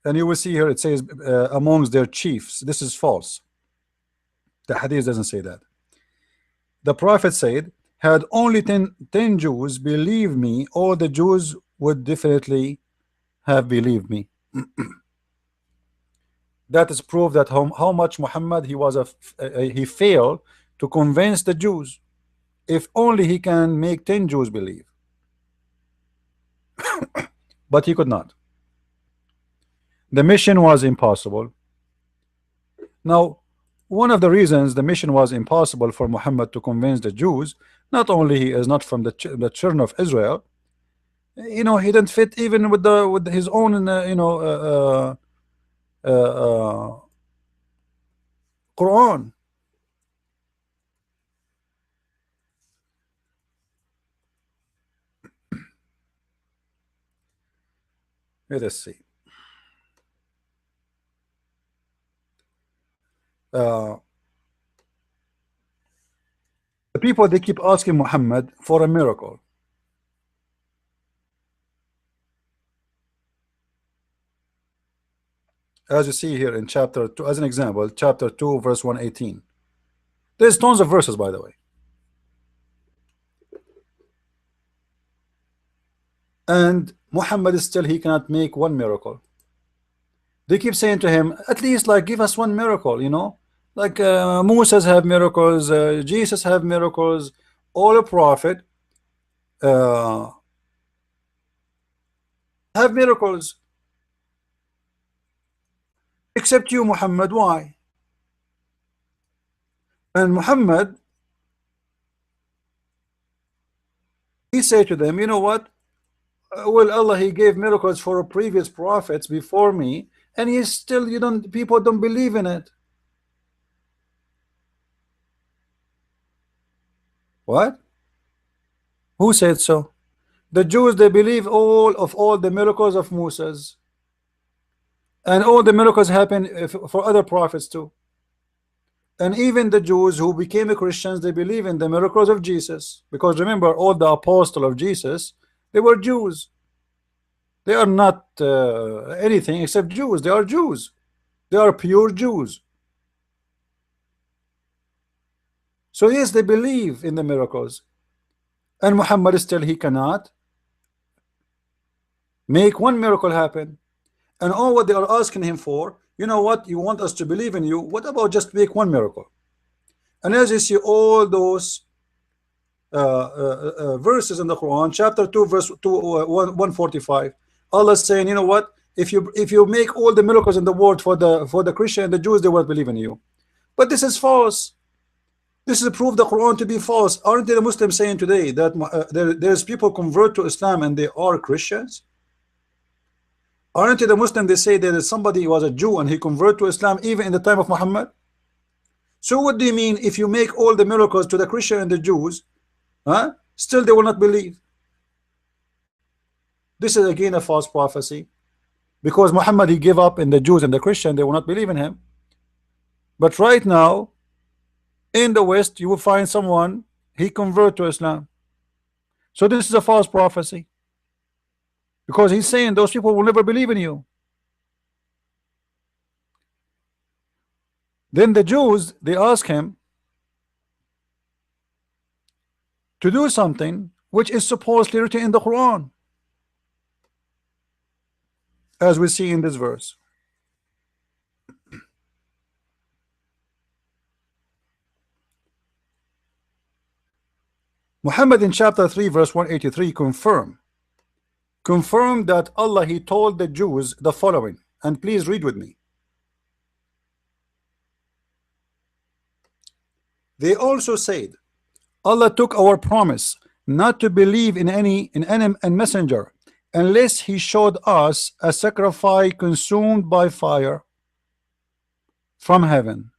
and you will see here it says amongst their chiefs. This is false. The hadith doesn't say that. The prophet said, had only 10 Jews believed me, all the Jews would definitely have believed me. That is proof that how much Muhammad he failed to convince the Jews. If only he can make 10 Jews believe, but he could not. The mission was impossible. Now, one of the reasons the mission was impossible for Muhammad to convince the Jews, not only he is not from the children of Israel, he didn't fit even with his own Quran. Let us see. Uh, the people they keep asking Muhammad for a miracle. as you see here in chapter 2, as an example, chapter 2 verse 118. There's tons of verses, by the way. And Muhammad is still, he cannot make one miracle. They keep saying to him, at least like give us one miracle, you know, like Moses have miracles, Jesus have miracles, all a prophet uh, have miracles, except you, Muhammad. Why? And Muhammad, he said to them, you know what? Well, Allah, he gave miracles for previous prophets before me, and he still, you don't, people don't believe in it. What? Who said so? The Jews, they believe all the miracles of Moses, and all the miracles happen for other prophets too. And even the Jews who became Christians, they believe in the miracles of Jesus, because remember, all the apostles of Jesus, they were Jews. They are not anything except Jews. They are Jews. They are pure Jews. So yes, they believe in the miracles. And Muhammad still, he cannot make one miracle happen. And all what they are asking him for, you know what, you want us to believe in you, what about just make one miracle? And as you see all those verses in the Quran, chapter 2 verse 145, Allah is saying, you know what, if you make all the miracles in the world for the Christian and the Jews, they won't believe in you. But this is false. This is proof the Quran to be false. Aren't the Muslims saying today that there's people convert to Islam and they are Christians? Aren't the Muslims, they say that somebody was a Jew and he converted to Islam even in the time of Muhammad? So what do you mean if you make all the miracles to the Christian and the Jews, still they will not believe? This is again a false prophecy, because Muhammad, he gave up in the Jews and the Christian, they will not believe in him. But right now in the West, you will find someone, he convert to Islam. So this is a false prophecy, because he's saying those people will never believe in you. Then the Jews, they ask him to do something which is supposedly written in the Quran, as we see in this verse. Muhammad in chapter 3 verse 183 confirm that Allah, he told the Jews the following, and please read with me. They also said, Allah took our promise not to believe in any messenger unless he showed us a sacrifice consumed by fire from heaven.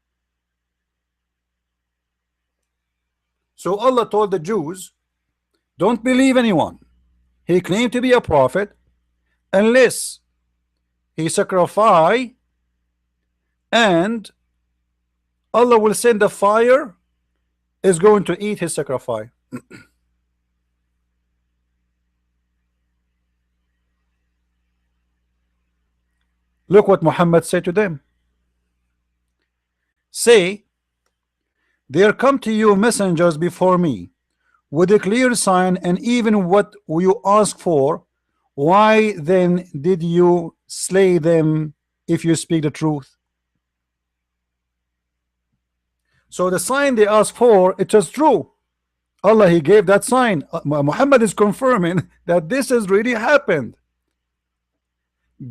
So Allah told the Jews, don't believe anyone. He claimed to be a prophet unless he sacrifice, and Allah will send a fire is going to eat his sacrifice. Look what Muhammad said to them. Say, there come to you messengers before me with a clear sign and even what you ask for. Why then did you slay them if you speak the truth? So the sign they asked for, it was true. Allah, he gave that sign. Muhammad is confirming that this has really happened.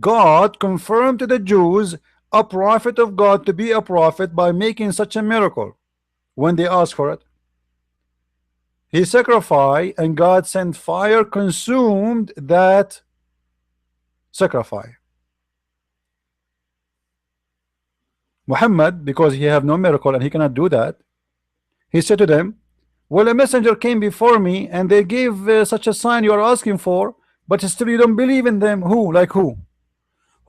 God confirmed to the Jews a prophet of God to be a prophet by making such a miracle when they asked for it. He sacrificed and God sent fire, consumed that sacrifice. Muhammad, because he have no miracle and he cannot do that, he said to them, well, a messenger came before me and they gave such a sign you are asking for, but still you don't believe in them. Who? Like who?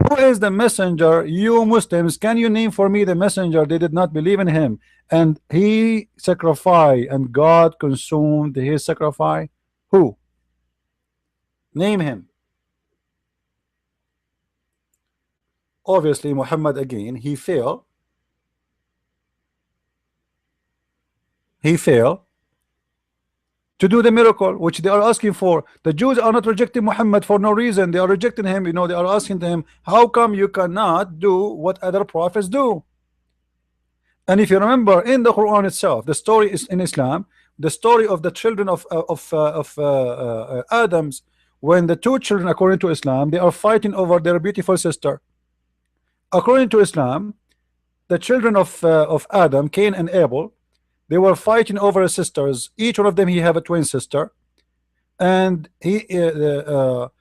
Who is the messenger? You Muslims, can you name for me the messenger? They did not believe in him and he sacrificed and God consumed his sacrifice. Who? Name him. obviously Muhammad again, he failed to do the miracle which they are asking for. The Jews are not rejecting Muhammad for no reason. They are rejecting him. They are asking him, how come you cannot do what other prophets do? And if you remember in the Quran itself, the story is in Islam, the story of the children of Adam's, when the two children, according to Islam, they are fighting over their beautiful sister. According to Islam, the children of Adam, Cain and Abel, they were fighting over sisters. Each one of them, he have a twin sister, and both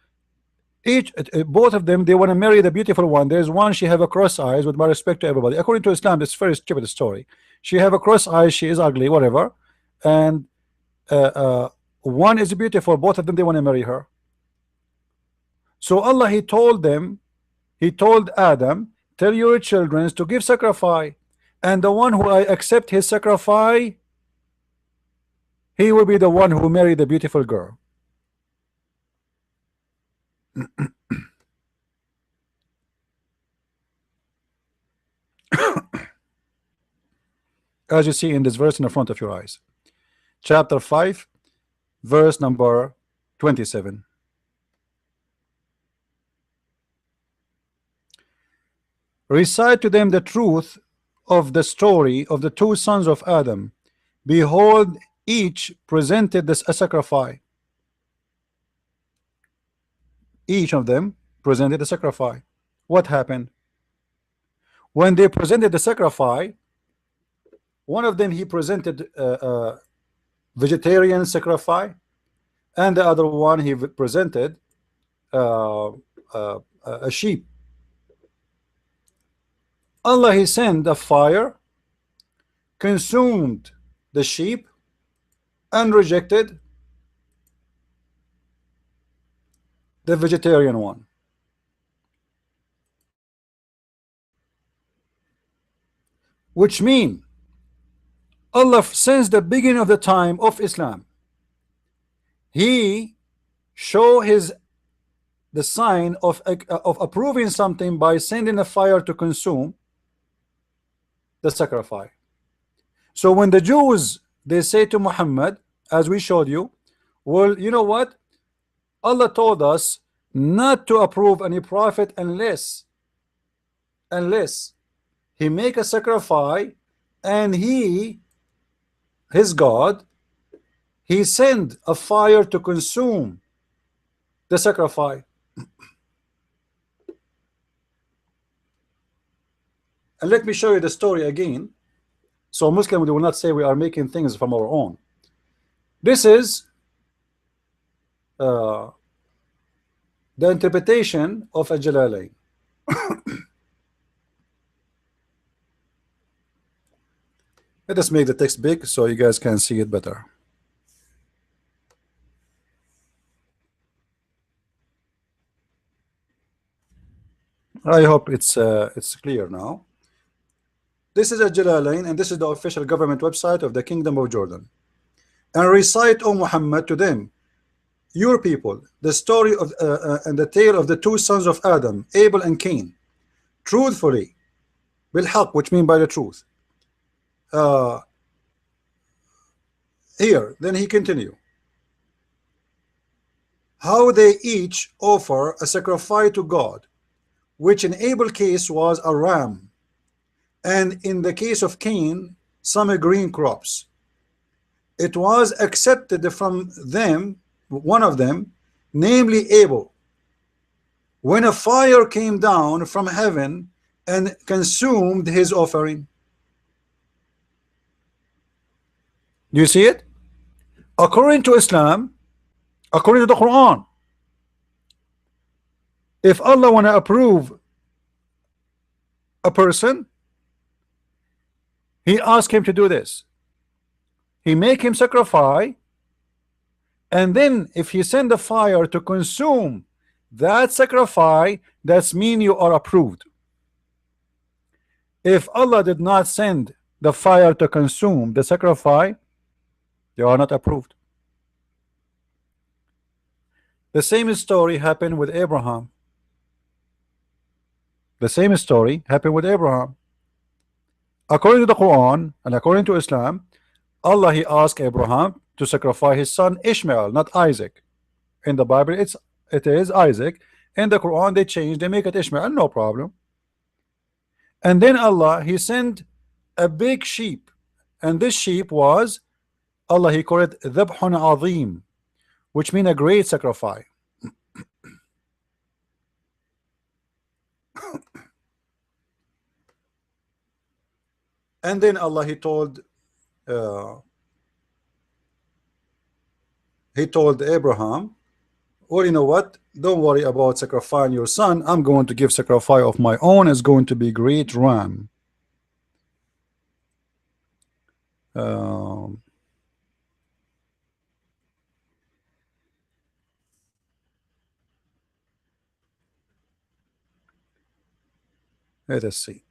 of them, they want to marry the beautiful one. There's one, she have a cross eyes, with my respect to everybody. According to Islam, it's very stupid story. She have a cross eyes, she is ugly, whatever. And one is beautiful, both of them, they want to marry her. So Allah, he told Adam, tell your children to give sacrifice, and the one who I accept his sacrifice, he will be the one who marry the beautiful girl. As you see in this verse in the front of your eyes, chapter 5, verse number 27. Recite to them the truth of the story of the two sons of Adam. Behold, each presented this a sacrifice. Each of them presented a sacrifice. What happened? When they presented the sacrifice, one of them, he presented a vegetarian sacrifice, and the other one, he presented a sheep. Allah, he sent a fire, consumed the sheep, and rejected the vegetarian one. Which means Allah, since the beginning of the time of Islam, he show the sign of approving something by sending a fire to consume the sacrifice. So when the Jews, they say to Muhammad, as we showed you, well, you know what, Allah told us not to approve any prophet unless he make a sacrifice, and his God, he send a fire to consume the sacrifice. And let me show you the story again, so Muslims will not say we are making things from our own. This is the interpretation of a Jalalain. Let us make the text big so you guys can see it better. I hope it's clear now. This is a Jalalain, and this is the official government website of the Kingdom of Jordan. And recite, O Muhammad, to them, your people, the story of and the tale of the two sons of Adam, Abel and Cain, truthfully, bilhaq, which mean by the truth. Here, then he continue. How they each offer a sacrifice to God, which in Abel's case was a ram, and in the case of Cain, some green crops. It was accepted from them, one of them, namely Abel, when a fire came down from heaven and consumed his offering. Do you see it? According to Islam, according to the Quran, if Allah want to approve a person, he asks him to do this. He make him sacrifice, and then if he send the fire to consume that sacrifice, that's mean you are approved. If Allah did not send the fire to consume the sacrifice, you are not approved. The same story happened with Abraham. The same story happened with Abraham. According to the Quran and according to Islam, Allah he asked Abraham to sacrifice his son Ishmael, not Isaac. In the Bible, it is Isaac. In the Quran, they change, they make it Ishmael, no problem. And then Allah he sent a big sheep, and this sheep was Allah he called it dhabhun azim, which means a great sacrifice. And then Allah uh, he told Abraham, well, you know what? Don't worry about sacrificing your son. I'm going to give sacrifice of my own. It's going to be great ram. Um, Let us see.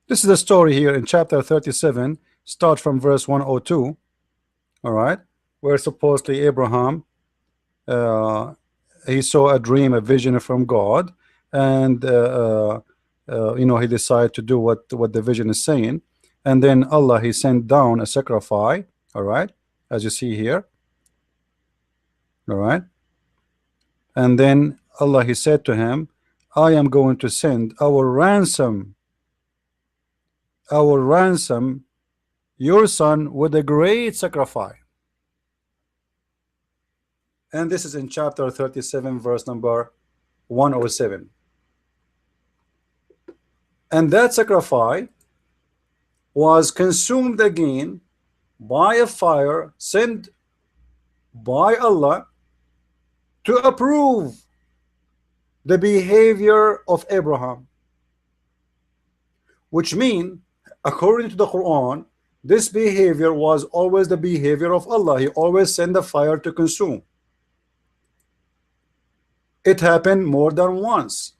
This is the story here in chapter 37. Start from verse 102. All right, where supposedly Abraham uh, he saw a dream, a vision from God, and you know, he decided to do what the vision is saying, and then Allah he sent down a sacrifice. All right, as you see here. All right, and then Allah he said to him, I am going to send our ransom, your son, with a great sacrifice. And this is in chapter 37, verse number 107. And that sacrifice was consumed again by a fire sent by Allah to approve the behavior of Abraham, which means, according to the Quran, this behavior was always the behavior of Allah. He always sent the fire to consume. It happened more than once.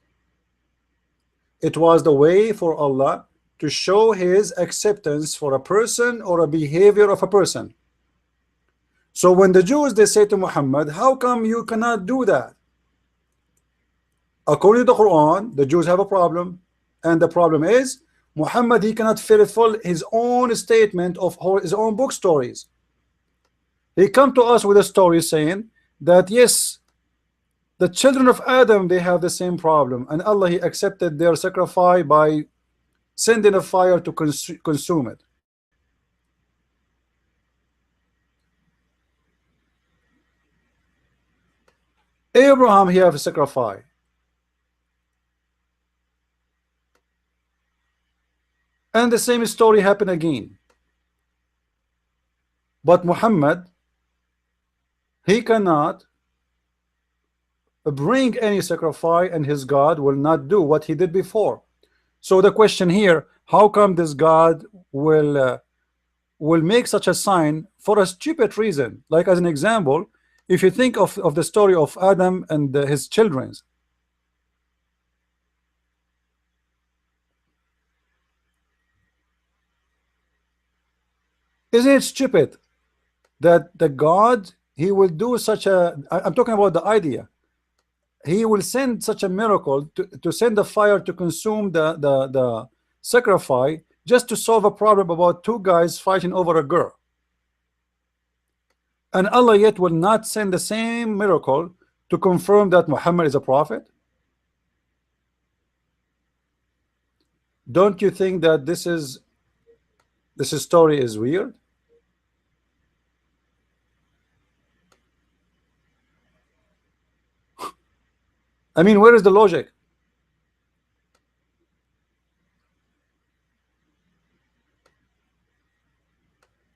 It was the way for Allah to show his acceptance for a person or a behavior of a person. So when the Jews they say to Muhammad, how come you cannot do that? According to the Quran, the Jews have a problem, and the problem is Muhammad he cannot fulfill his own statement of his own book stories. He come to us with a story saying that yes, the children of Adam they have the same problem, and Allah he accepted their sacrifice by sending a fire to consume it. Abraham he have a sacrifice, and the same story happened again. But Muhammad he cannot bring any sacrifice, and his God will not do what he did before. So the question here, how come this God will make such a sign for a stupid reason? Like as an example, if you think of the story of Adam and his children, isn't it stupid that the God he will do such a, I'm talking about the idea, he will send such a miracle to send the fire to consume the sacrifice just to solve a problem about two guys fighting over a girl, and Allah yet will not send the same miracle to confirm that Muhammad is a prophet? Don't you think that this story is weird? I mean, where is the logic?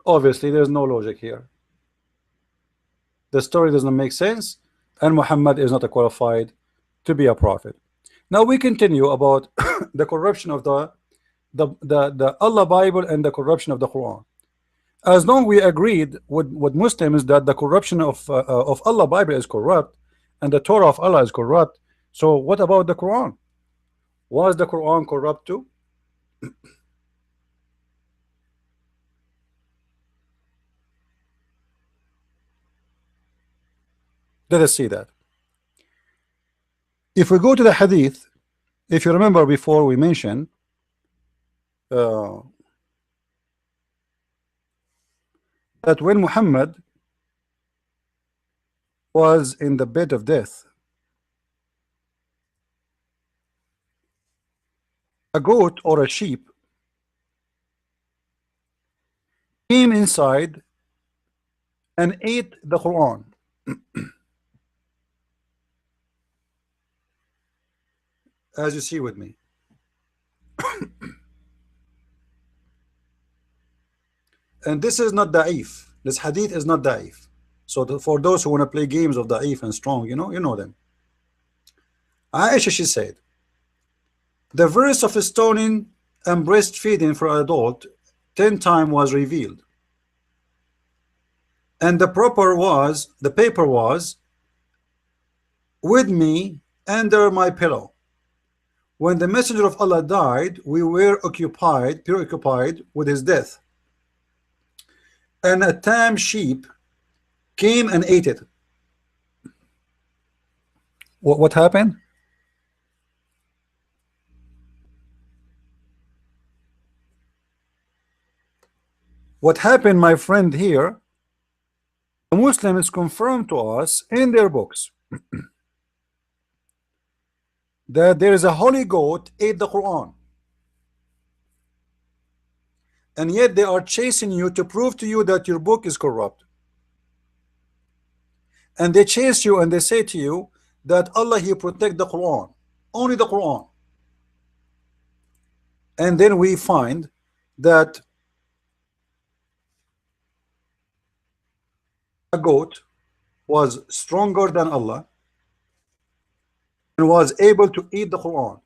Obviously, there's no logic here. The story does not make sense, and Muhammad is not a qualified to be a prophet. Now we continue about the corruption of the Allah Bible and the corruption of the Quran. As long we agreed with Muslims that the corruption of Allah Bible is corrupt and the Torah of Allah is corrupt, so what about the Quran? Was the Quran corrupt too? Let us see that. If we go to the hadith, if you remember before we mentioned uh, that when Muhammad was in the bed of death, a goat or a sheep came inside and ate the Quran. As you see with me. And this is not da'if. This hadith is not da'if. So for those who want to play games of da'if and strong, you know them. Aisha, she said, the verse of stoning and breastfeeding for an adult 10 times was revealed. And the paper was with me under my pillow. When the messenger of Allah died, we were preoccupied with his death. And a tame sheep came and ate it. What happened? What happened, my friend, here, the Muslims confirmed to us in their books that there is a holy goat ate the Quran. And yet they are chasing you to prove to you that your book is corrupt. And they chase you and they say to you that Allah, He protect the Quran, only the Quran. And then we find that a goat was stronger than Allah and was able to eat the Quran.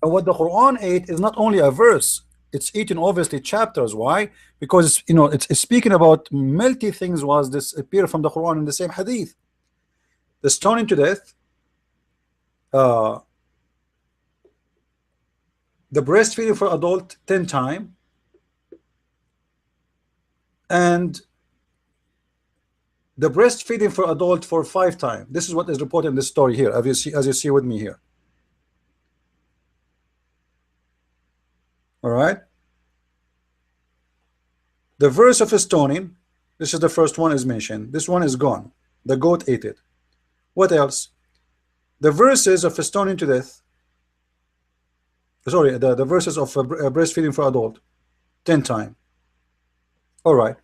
And what the Quran ate is not only a verse, it's eating obviously chapters. Why? Because it's speaking about multi things was this appear from the Quran in the same hadith. The stoning to death, uh, the breastfeeding for adult 10 times, and the breastfeeding for adult for 5 times. This is what is reported in this story here, as you see with me here. All right. The verse of stoning, this is the first one is mentioned. This one is gone. The goat ate it. What else? The verses of stoning to death. Sorry, the verses of breastfeeding for adult 10 times. All right.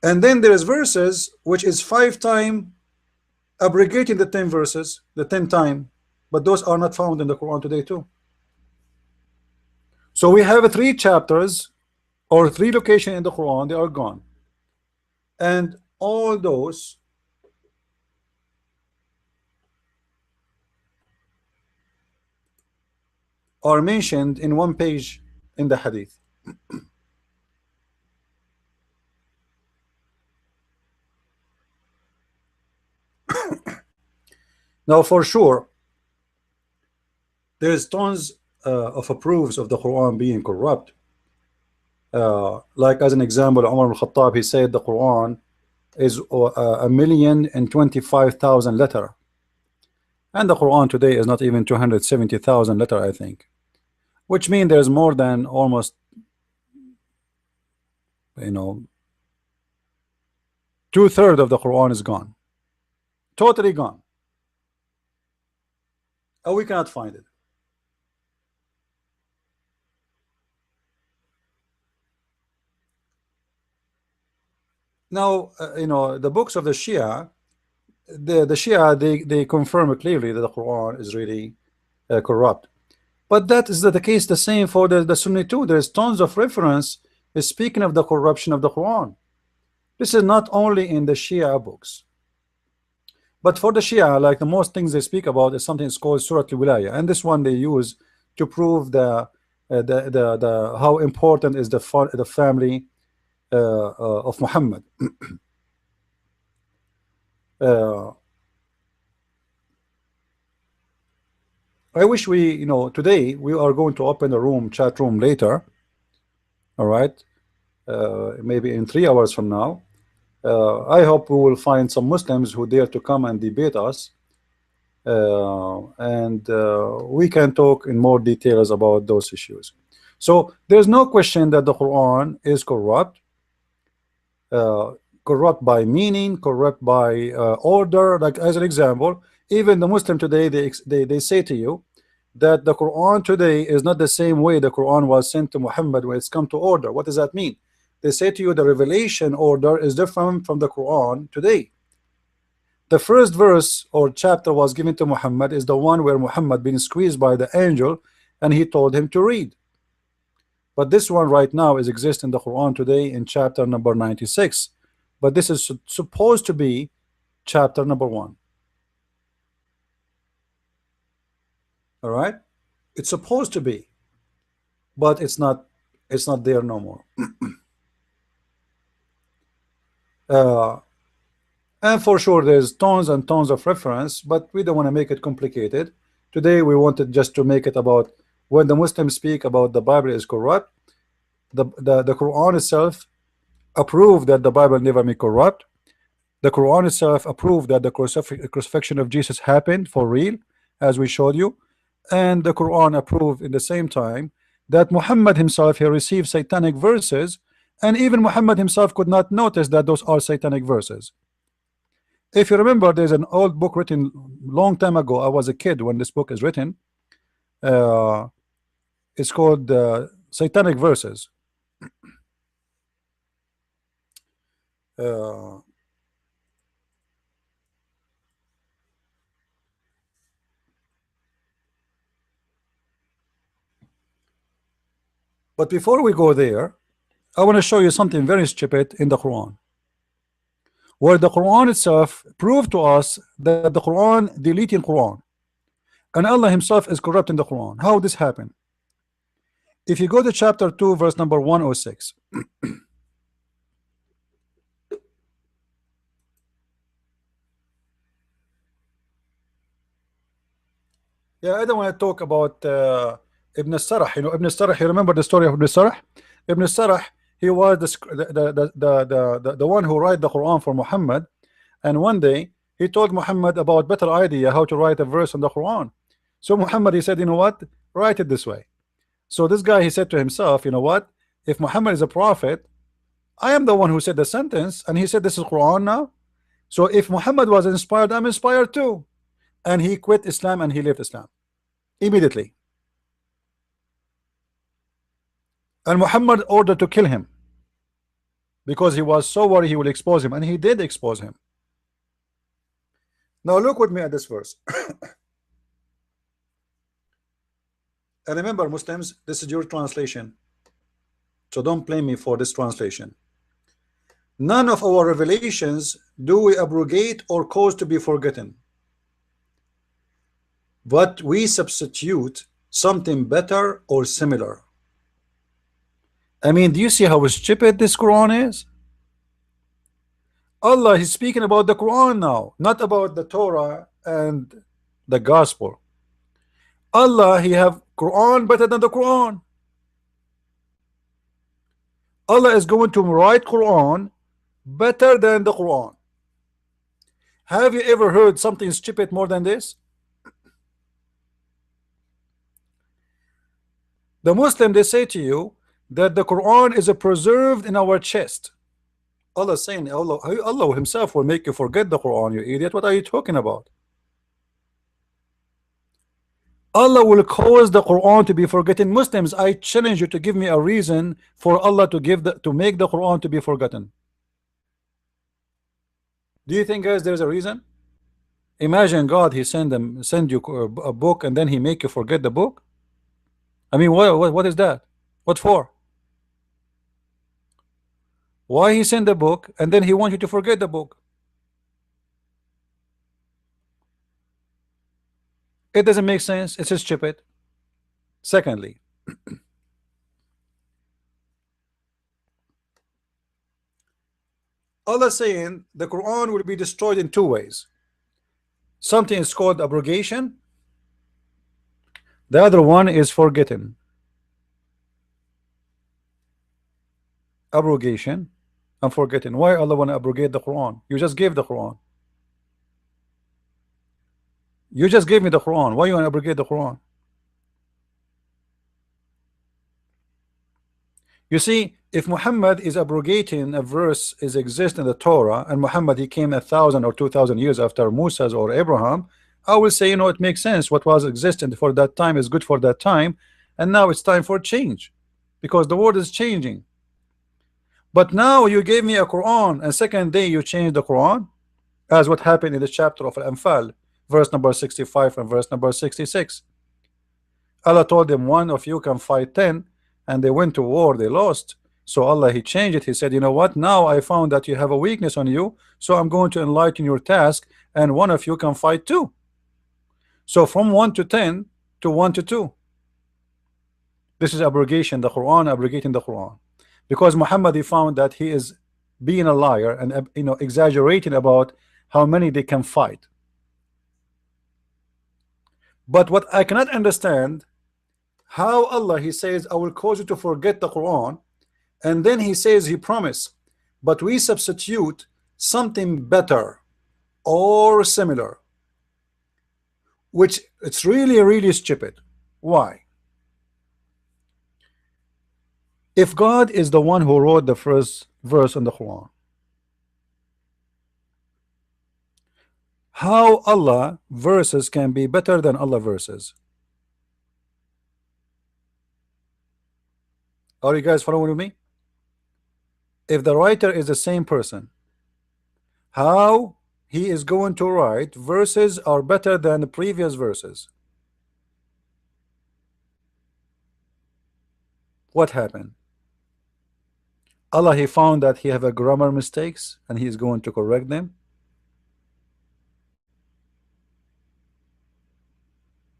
And then there is verses which is 5 times abrogating the 10 verses, the 10 times, but those are not found in the Quran today too. So we have 3 chapters or 3 locations in the Quran, they are gone. And all those are mentioned in 1 page in the hadith. Now for sure there's tons of proofs of the Quran being corrupt. Like as an example, Umar al-Khattab, he said the Quran is 1,025,000 letter, and the Quran today is not even 270,000 letter, I think, which means there's more than almost 2/3 of the Quran is gone, totally gone, and we cannot find it. Now the books of the Shia, the Shia, they confirm clearly that the Quran is really corrupt. But that is the case the same for the Sunni too. There's tons of reference speaking of the corruption of the Quran. This is not only in the Shia books, but for the Shia, like the most things they speak about is something that's called Surah al-Wilaya, and this one they use to prove the how important is the family of Muhammad. uh, I wish we, today we are going to open a room, chat room later. All right, maybe in 3 hours from now. I hope we will find some Muslims who dare to come and debate us, and we can talk in more details about those issues. So there's no question that the Quran is corrupt, uh, corrupt by meaning, corrupt by order. Like as an example, even the Muslim today, they say to you that the Quran today is not the same way the Quran was sent to Muhammad when it's come to order. What does that mean? They say to you the revelation order is different from the Quran today. The first verse or chapter was given to Muhammad is the one where Muhammad been squeezed by the angel and he told him to read. But this one right now is exist in the Quran today in chapter number 96. But this is supposed to be chapter number 1. All right, it's supposed to be, but it's not. It's not there no more. uh, and for sure there's tons and tons of reference, but we don't want to make it complicated. Today we wanted just to make it about when the Muslims speak about the Bible is corrupt, the Quran itself approved that the Bible never be corrupt. The Quran itself approved that the crucifixion of Jesus happened for real, as we showed you. And the Quran approved in the same time that Muhammad himself, he received satanic verses, and even Muhammad himself could not notice that those are satanic verses. If you remember, there's an old book written long time ago. I was a kid when this book is written. uh, it's called Satanic Verses. uh, but before we go there, I want to show you something very stupid in the Quran, where the Quran itself proved to us that the Quran deleting Quran, and Allah himself is corrupt in the Quran. How this happened? If you go to chapter 2 verse number 106, yeah, I don't want to talk about Ibn Sarah. Ibn Sarah, you remember the story of Ibn Sarah? Ibn Sarah, he was the one who wrote the Quran for Muhammad, and one day he told Muhammad about better idea how to write a verse in the Quran. So Muhammad, he said, you know what, write it this way. So this guy, he said to himself, you know what, if Muhammad is a prophet, I am the one who said the sentence, and he said this is Quran now. So if Muhammad was inspired, I'm inspired too. And he quit Islam and he left Islam immediately. And Muhammad ordered to kill him because he was so worried he will expose him, and he did expose him. Now look with me at this verse. And remember, Muslims, this is your translation, so don't blame me for this translation. None of our revelations do we abrogate or cause to be forgotten, but we substitute something better or similar. I mean, do you see how stupid this Quran is? Allah is speaking about the Quran now, not about the Torah and the Gospel. Allah, he have Quran better than the Quran. Allah is going to write Quran better than the Quran. Have you ever heard something stupid more than this? The Muslim, they say to you that the Quran is preserved in our chest. Allah is saying, Allah himself will make you forget the Quran, you idiot. What are you talking about? Allah will cause the Quran to be forgotten. Muslims, I challenge you to give me a reason for Allah to make the Quran to be forgotten. Do you think, guys, there's a reason? Imagine God, he send you a book, and then he make you forget the book. I mean, what is that? What for? Why he send the book and then he want you to forget the book? It doesn't make sense. It's just stupid. Secondly, Allah saying the Quran will be destroyed in two ways. Something is called abrogation, The other one is forgetting, abrogation, and forgetting. Why Allah want to abrogate the Quran? You just gave the Quran. You just gave me the Quran. Why you want to abrogate the Quran? You see, if Muhammad is abrogating a verse is exist in the Torah, and Muhammad he came 1,000 or 2,000 years after Moses or Abraham, I will say, you know, it makes sense. What was existent for that time is good for that time, and now it's time for change, because the world is changing. But now you gave me a Quran, and second day you changed the Quran, as what happened in the chapter of Al-Anfal, verse number 65 and verse number 66. Allah told them, one of you can fight 10, and they went to war, they lost. So Allah he changed it. He said, you know what, now I found that you have a weakness on you, so I'm going to enlighten your task, and one of you can fight 2. So from 1 to 10 to 1 to 2. This is abrogation, the Quran abrogating the Quran, because Muhammad he found that he is being a liar and you know, exaggerating about how many they can fight. But what I cannot understand, how Allah he says I will cause you to forget the Quran, and then he says he promised, but we substitute something better or similar, which it's really stupid. Why? If God is the one who wrote the first verse in the Quran, how Allah verses can be better than Allah verses? Are you guys following with me? If the writer is the same person, how he is going to write verses are better than the previous verses? What happened? Allah he found that he have a grammar mistakes and he is going to correct them.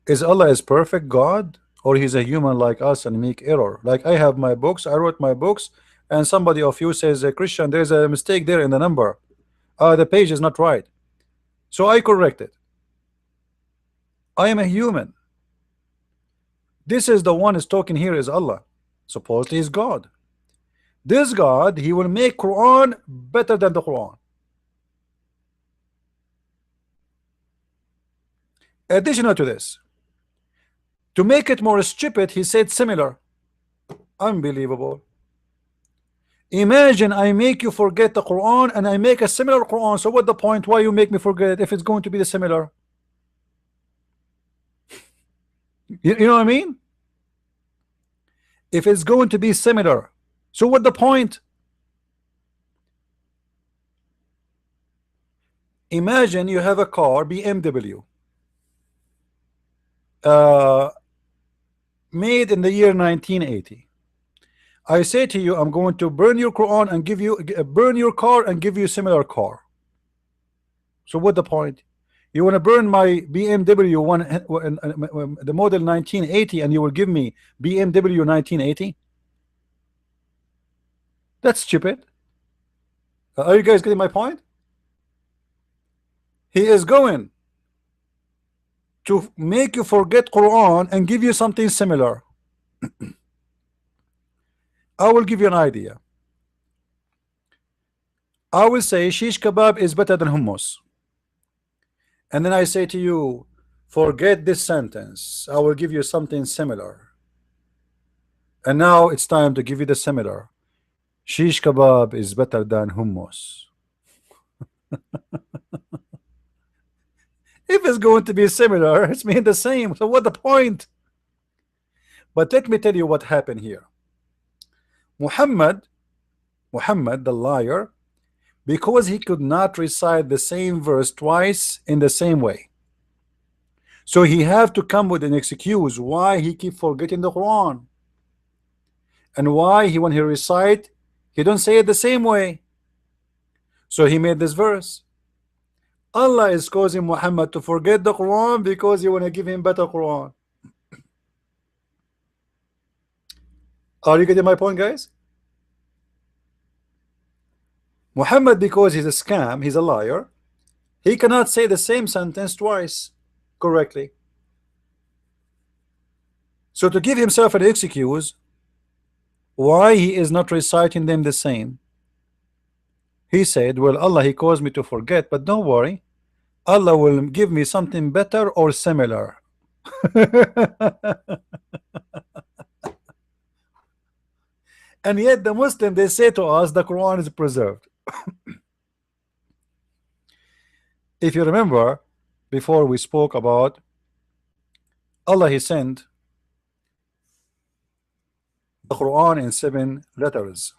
Is Allah is perfect God, or he's a human like us and make error? Like I have my books, I wrote my books, and somebody of you says, Christian, there's a mistake there in the number, the page is not right, so I correct it. I am a human. This is the one is talking here is Allah, supposedly is God. This God, he will make Quran better than the Quran. Additional to this, to make it more stupid, he said similar. Unbelievable. Imagine I make you forget the Quran and I make a similar Quran. So what the point? Why you make me forget it if it's going to be the similar? You know what I mean? If it's going to be similar, so what the point? Imagine you have a car, BMW, made in the year 1980. I say to you, I'm going to burn your Quran and give you burn your car and give you a similar car. So what the point? You want to burn my BMW one, the model 1980, and you will give me BMW 1980? That's stupid. Are you guys getting my point? He is going to make you forget Quran and give you something similar. I will give you an idea. I will say shish kebab is better than hummus, and then I say to you, forget this sentence, I will give you something similar. And now it's time to give you the similar. Shish kebab is better than hummus. If it's going to be similar, it's mean the same. So what the point? But let me tell you what happened here. Muhammad the liar, because he could not recite the same verse twice in the same way, so he have to come with an excuse why he keep forgetting the Quran, and why he when he recite he don't say it the same way. So he made this verse. Allah is causing Muhammad to forget the Quran because you want to give him better Quran. Are you getting my point, guys? Muhammad, because he's a scam, he's a liar, he cannot say the same sentence twice correctly. So to give himself an excuse why he is not reciting them the same, he said, well, Allah, he caused me to forget, but don't worry, Allah will give me something better or similar. And yet the Muslim, they say to us the Quran is preserved. If you remember, before we spoke about Allah, he sent the Quran in 7 letters.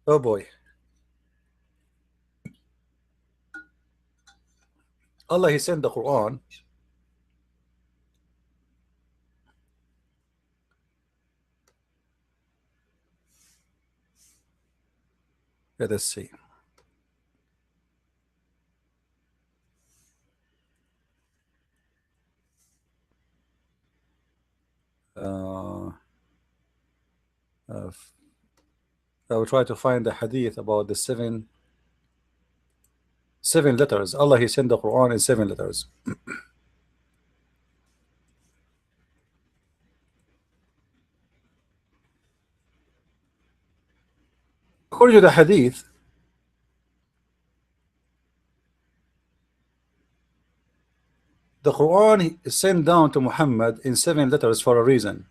Oh boy. Allah, he sent the Quran let us see. Uh, I will try to find the hadith about the seven letters. Allah, he sent the Quran in 7 letters. According to the hadith, the Quran is sent down to Muhammad in 7 letters for a reason.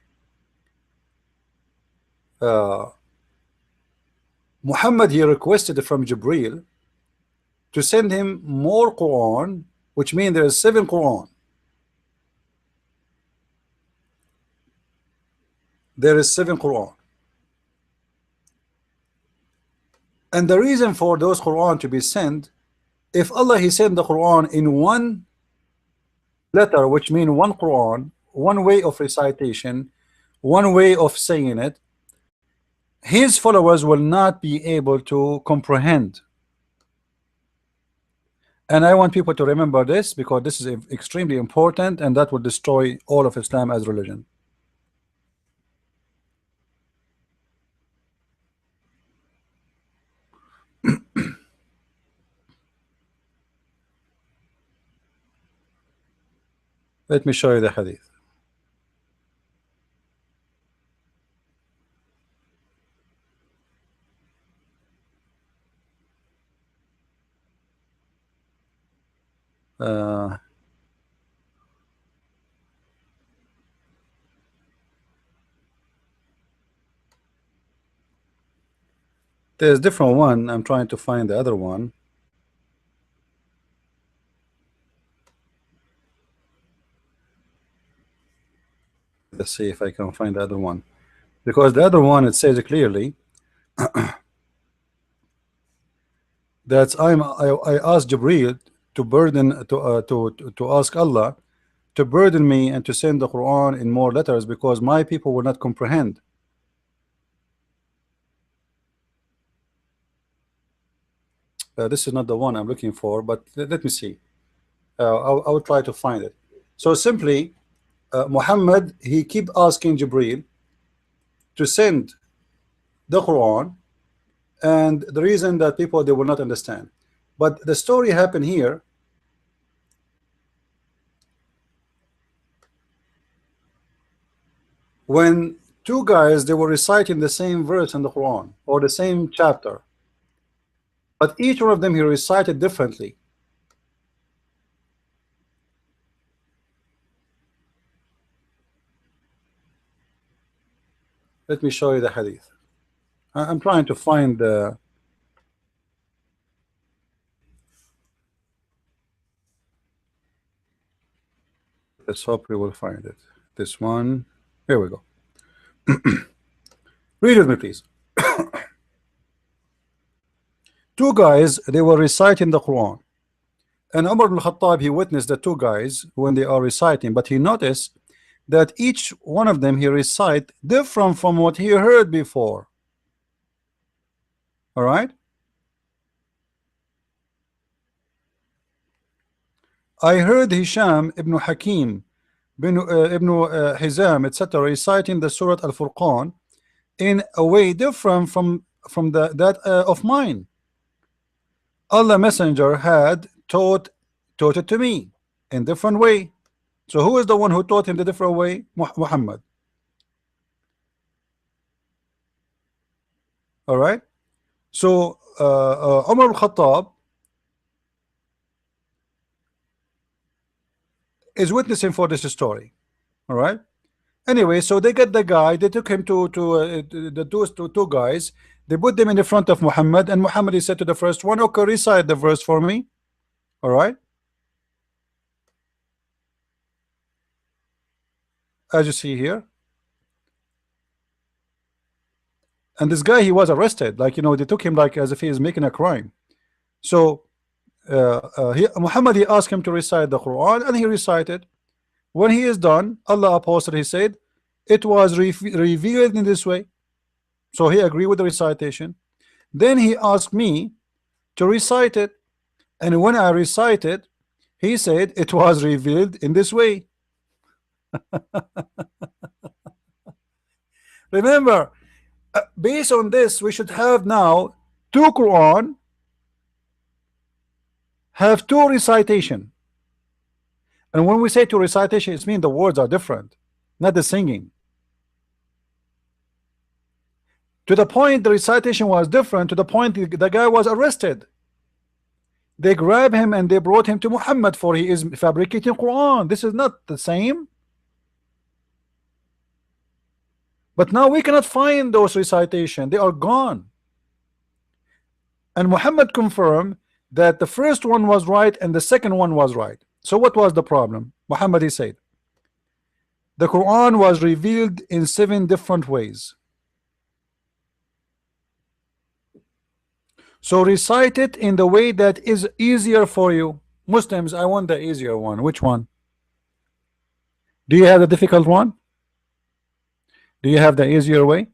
Muhammad, he requested from Jibreel to send him more Quran, which means there is 7 Quran. There is 7 Quran. And the reason for those Quran to be sent, if Allah, he sent the Quran in 1 letter, which means 1 Quran, 1 way of recitation, 1 way of saying it, his followers will not be able to comprehend. And I want people to remember this, because this is extremely important, and that will destroy all of Islam as religion. Let me show you the hadith. There's different one. I'm trying to find the other one. Let's see if I can find the other one, because the other one, it says clearly that I asked Jibreel to burden to ask Allah to burden me and to send the Quran in more letters, because my people will not comprehend. This is not the one I'm looking for, but let me see. I will try to find it. So simply, Muhammad, he keep asking Jibreel to send the Quran, and the reason that people, they will not understand. But the story happened here when 2 guys, they were reciting the same verse in the Quran or the same chapter, but each one of them, he recited differently. Let me show you the hadith. I'm trying to find the let's hope we will find it. This one, here we go. Read with me, please. 2 guys, they were reciting the Quran, and Umar ibn Khattab, he witnessed the 2 guys when they are reciting, but he noticed that each one of them, he recite different from what he heard before. All right, I heard Hisham ibn Hakim ibn Hizam, etc., reciting the Surah Al-Furqan in a way different from that of mine. Allah Messenger had taught it to me in different way. So who is the one who taught him the different way? Muhammad. All right. So Umar al-Khattab is witnessing for this story. All right. Anyway, so they get the guy. They took him to the two guys. They put them in the front of Muhammad, and Muhammad he said to the first one, "Okay, recite the verse for me." All right, as you see here. And this guy, he was arrested. Like, they took him like as if he is making a crime. So Muhammad, he asked him to recite the Quran, and he recited. When he is done, Allah apostle, he said, it was revealed in this way. So he agreed with the recitation. Then he asked me to recite it, and when I recited, he said it was revealed in this way. Remember, based on this, we should have now two Quran, have two recitation. And when we say two recitation, it means the words are different, not the singing. To the point the recitation was different, to the point the guy was arrested. They grab him and they brought him to Muhammad, for he is fabricating Quran. This is not the same. But now we cannot find those recitation. They are gone. And Muhammad confirmed that the first one was right and the second one was right. So what was the problem? Muhammad, he said, the Quran was revealed in 7 different ways. So recite it in the way that is easier for you. Muslims, I want the easier one. Which one? Do you have the difficult one? Do you have the easier way?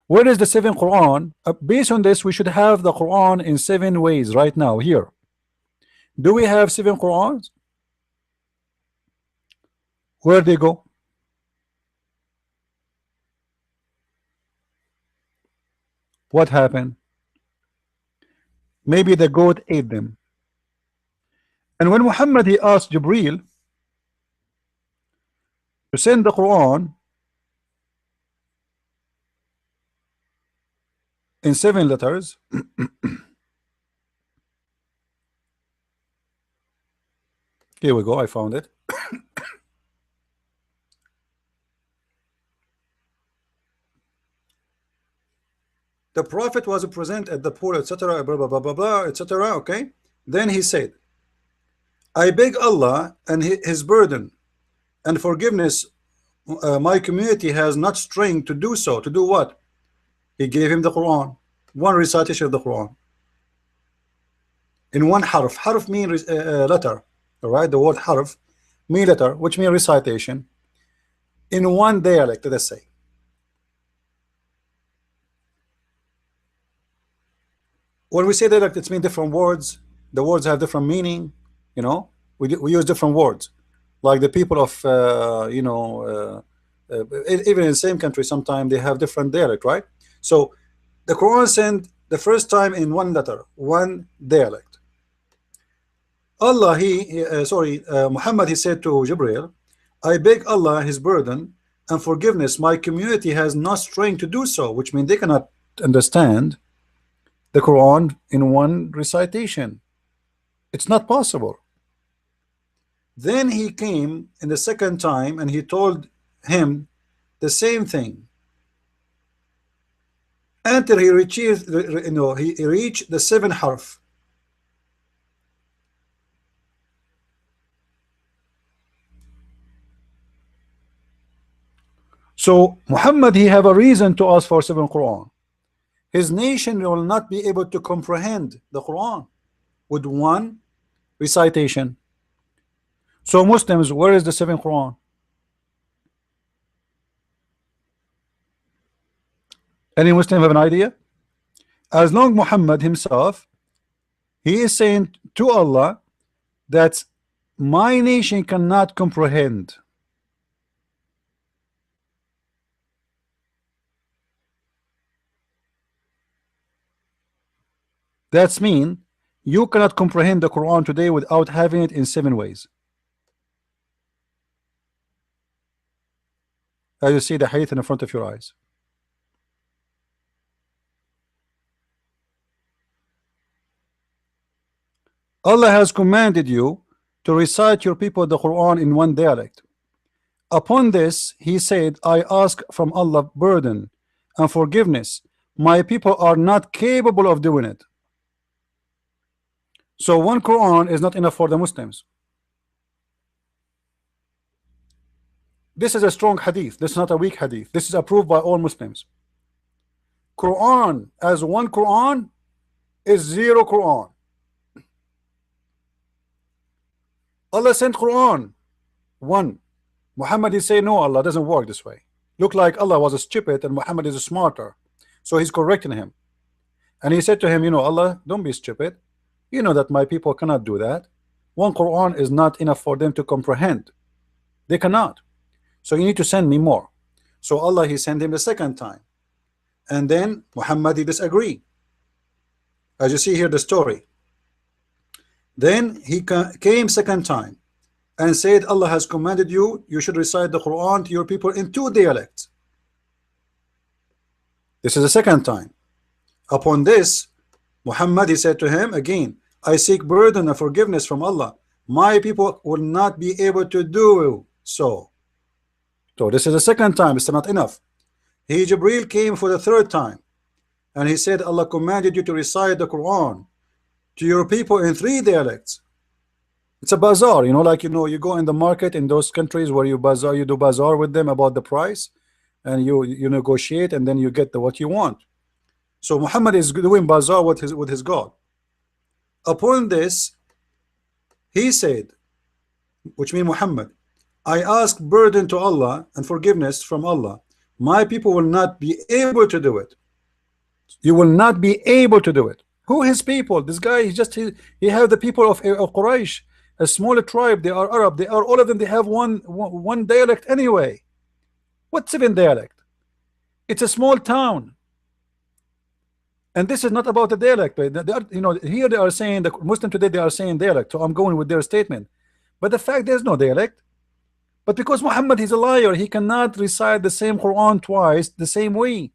Where is the 7 Quran? Based on this, we should have the Quran in 7 ways right now here. Do we have 7 Qurans? Where they go? What happened? Maybe the goat ate them. And when Muhammad, he asked Jibril to send the Quran in 7 letters, here we go, I found it. The Prophet was present at the pool, etc., blah blah blah blah blah, etc. Okay, then he said, I beg Allah and his burden and forgiveness, my community has not strength to do so. To do what? He gave him the Quran, one recitation of the Quran in one harf. Harf means letter. All right, the word harf mean letter, which means recitation in one dialect, let's say. When we say dialect, it's mean different words. The words have different meaning. We use different words, like the people of even in the same country, sometimes they have different dialect, right? So the Quran sent the first time in one letter, one dialect. Allah, Muhammad, he said to Jibril, I beg Allah his burden and forgiveness, my community has not strength to do so, which means they cannot understand the Quran in one recitation. It's not possible. Then he came in the second time and he told him the same thing until he reached he reached the 7 harf. So Muhammad, he have a reason to ask for 7 Quran. His nation will not be able to comprehend the Quran with one recitation. So Muslims, where is the 7 Quran? Any Muslim have an idea? As long Muhammad himself, he is saying to Allah that my nation cannot comprehend. That's mean You cannot comprehend the Quran today without having it in 7 ways. As you see the hadith in front of your eyes. Allah has commanded you to recite your people the Quran in one dialect. Upon this, he said, I ask from Allah burden and forgiveness. My people are not capable of doing it. So one Quran is not enough for the Muslims. This is a strong hadith. This is not a weak hadith. This is approved by all Muslims. Quran as one Quran is zero Quran. Allah sent Quran one. Muhammad is saying no, Allah doesn't work this way. Look like Allah was a stupid and Muhammad is a smarter. So he's correcting him. And he said to him, you know, Allah, don't be stupid. You know that my people cannot do that. One Quran is not enough for them to comprehend. They cannot. So you need to send me more. So Allah, he sent him the second time. And then Muhammad, he disagreed. As you see here the story. Then he came second time and said, Allah has commanded you, you should recite the Quran to your people in 2 dialects. This is the second time. Upon this, Muhammad, he said to him again, I seek burden and forgiveness from Allah. My people will not be able to do so. So this is the second time. It's not enough. Jibril came for the third time and he said, Allah commanded you to recite the Quran to your people in 3 dialects. It's a bazaar, you know, like, you know, you go in the market in those countries where you do bazaar with them about the price, and you negotiate, and then you get what you want. So Muhammad is doing bazaar with his God. Upon this, he said, which means Muhammad, I ask burden to Allah and forgiveness from Allah. My people will not be able to do it. You will not be able to do it. Who his people? This guy, he have the people of Quraysh, a smaller tribe. They are Arab. They are all of them. They have one dialect anyway. What 7 dialect? It's a small town. And this is not about the dialect. They are, you know, here they are saying, the Muslim today, they are saying dialect. So I'm going with their statement. But the fact, there's no dialect. But because Muhammad is a liar, he cannot recite the same Quran twice the same way.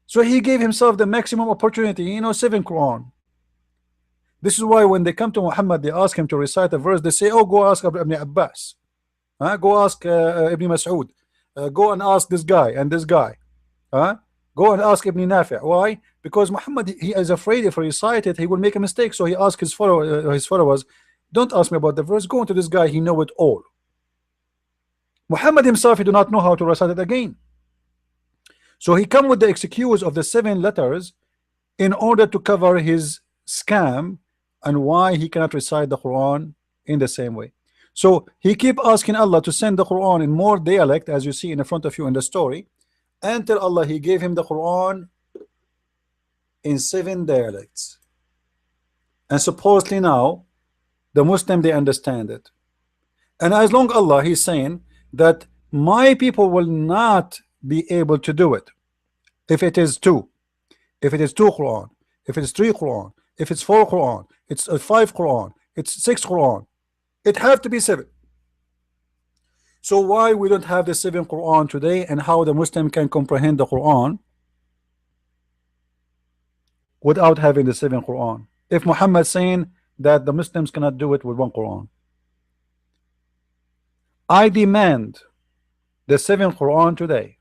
So he gave himself the maximum opportunity, you know, 7 Quran. This is why when they come to Muhammad, they ask him to recite a verse. They say, oh, go ask Ibn Abbas. Go ask Ibn Mas'ud. Go and ask this guy and this guy. Go and ask Ibn Nafi'. Why? Because Muhammad, he is afraid if he recite it, he will make a mistake. So he asked his followers, don't ask me about the verse. Go to this guy. He know it all. Muhammad himself, he do not know how to recite it again. So he come with the excuse of the 7 letters in order to cover his scam and why he cannot recite the Quran in the same way. So he keep asking Allah to send the Quran in more dialect, as you see in the front of you in the story, until Allah, he gave him the Quran in 7 dialects. And supposedly now the Muslim, they understand it. And as long Allah, he's saying that my people will not be able to do it. If it is 2, if it is 2 Quran, if it is 3 Quran, if it's 4 Quran, it's 5 Quran, it's 6 Quran, it have to be 7. So why we don't have the 7 Quran today, and how the Muslim can comprehend the Quran without having the 7 Quran? If Muhammad saying that the Muslims cannot do it with 1 Quran, I demand the 7 Quran today.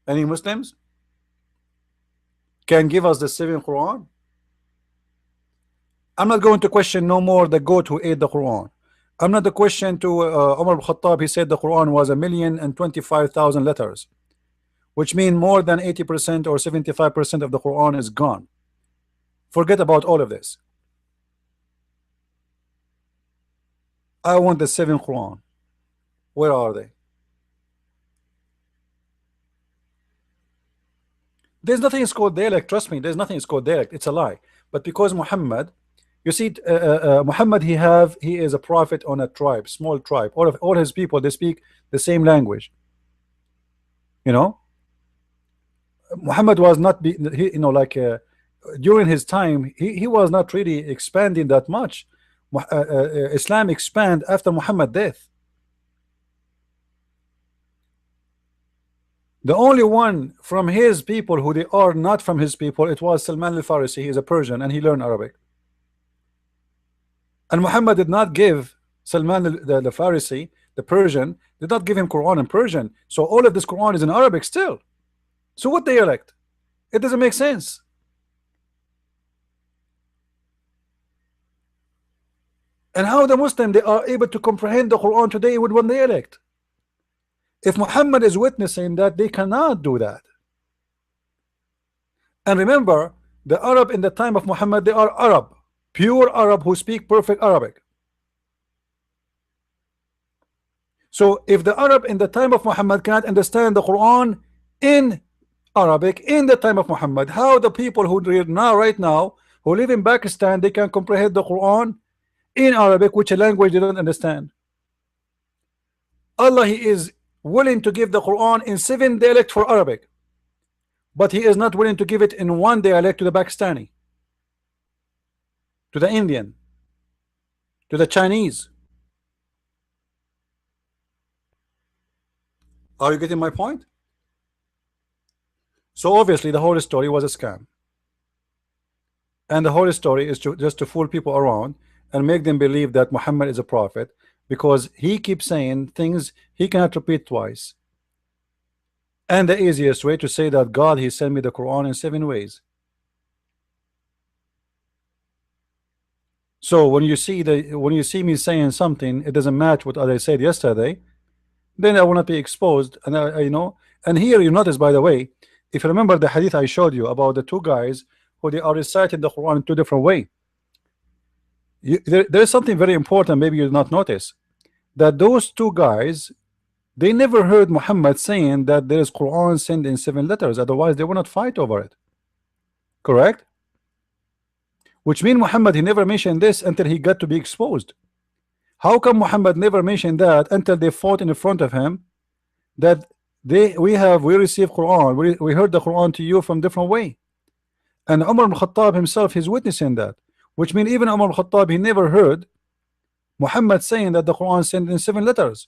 Any Muslims can give us the 7 Quran? I'm not going to question no more the goat who ate the Quran. I'm not the question to Umar al-Khattab. He said the Quran was 1,025,000 letters, which means more than 80% or 75% of the Quran is gone. Forget about all of this. I want the 7 Quran. Where are they? There's nothing is called dialect. Trust me, there's nothing is called dialect. It's a lie. But because Muhammad, you see, Muhammad, he is a prophet on a tribe, small tribe. All his people, they speak the same language. You know, Muhammad was not, you know, like during his time, he was not really expanding that much. Islam expand after Muhammad death. The only one from his people who they are not from his people, it was Salman al-Farisi. He is a Persian and he learned Arabic. And Muhammad did not give Salman the Farisi, the Persian, did not give him Quran in Persian. So all of this Quran is in Arabic still. So what dialect? It doesn't make sense. And how the Muslim they are able to comprehend the Quran today with one dialect? If Muhammad is witnessing that, they cannot do that. And remember, the Arab in the time of Muhammad, they are Arab, pure Arab who speak perfect Arabic. So if the Arab in the time of Muhammad cannot understand the Quran in Arabic in the time of Muhammad, how the people who read now right now who live in Pakistan, they can comprehend the Quran in Arabic, which a language they don't understand? Allah, He is willing to give the Quran in 7 dialects for Arabic, but He is not willing to give it in 1 dialect to the Pakistani, to the Indian, to the Chinese. Are you getting my point? So obviously the whole story was a scam, and the whole story is just to fool people around and make them believe that Muhammad is a prophet, because he keeps saying things he cannot repeat twice. And the easiest way to say that God, He sent me the Quran in 7 ways. So when you see me saying something it doesn't match what I said yesterday, then I will not be exposed. And and here you notice, by the way, if you remember the hadith I showed you about the 2 guys who they are reciting the Quran in 2 different ways. There is something very important, maybe you did not notice, that those 2 guys, they never heard Muhammad saying that there is Quran sent in 7 letters, otherwise they will not fight over it. Correct? Which means Muhammad, he never mentioned this until he got to be exposed. How come Muhammad never mentioned that until they fought in front of him, that we received Quran, we heard the Quran to you from different way? And Umar ibn Khattab himself is witnessing that, which means even Umar ibn Khattab, he never heard Muhammad saying that the Quran sent in 7 letters.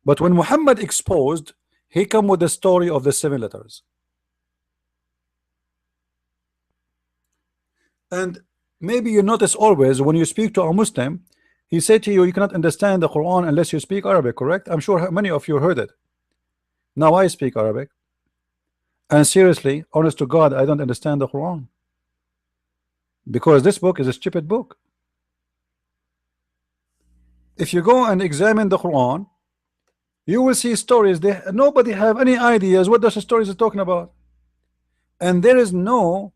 But when Muhammad exposed, he come with the story of the 7 letters. And maybe you notice always when you speak to a Muslim, he said to you, you cannot understand the Quran unless you speak Arabic, correct? I'm sure many of you heard it. Now I speak Arabic, and seriously, honest to God, I don't understand the Quran, because this book is a stupid book. If you go and examine the Quran, you will see stories that nobody have any ideas what those stories are talking about, and there is no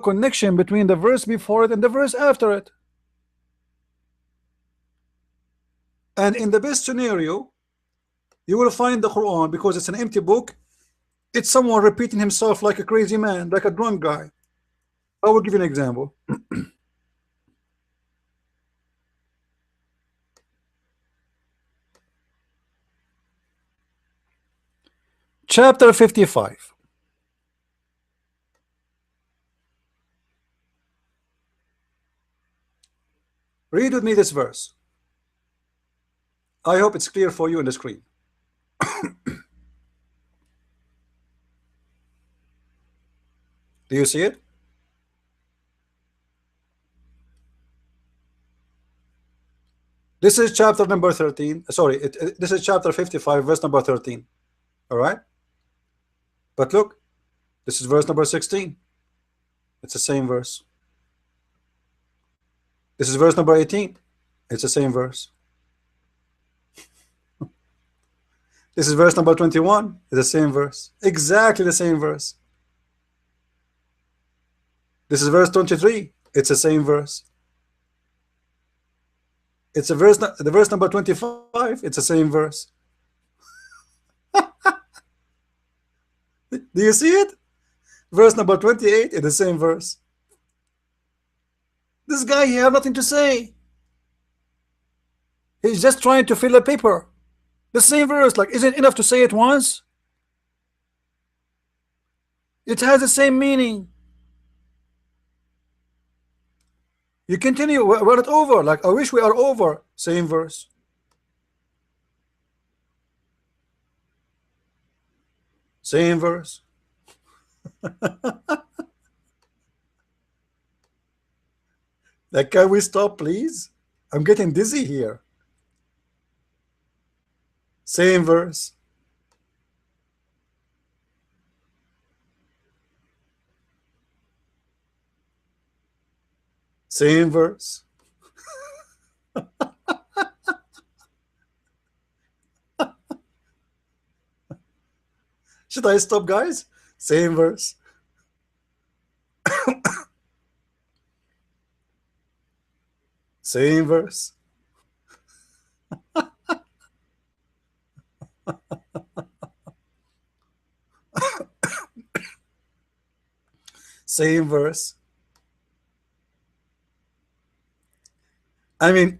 connection between the verse before it and the verse after it. And in the best scenario, you will find the Quran, because it's an empty book, it's someone repeating himself like a crazy man, like a drunk guy. I will give you an example. Chapter 55. Read with me this verse. I hope it's clear for you on the screen. Do you see it? This is chapter number 13. Sorry, this is chapter 55, verse number 13. All right? But look, this is verse number 16. It's the same verse. This is verse number 18. It's the same verse. This is verse number 21. It's the same verse. Exactly the same verse. This is verse 23. It's the same verse. It's the verse number 25. It's the same verse. Do you see it? Verse number 28 is the same verse. This guy, he have nothing to say. He's just trying to fill a paper. The same verse, like, isn't enough to say it once? It has the same meaning. You continue. We're not over. Like, I wish we are over. Same verse. Same verse. Like, can we stop, please? I'm getting dizzy here. Same verse. Same verse. Should I stop, guys? Same verse. Same verse. Same verse. I mean,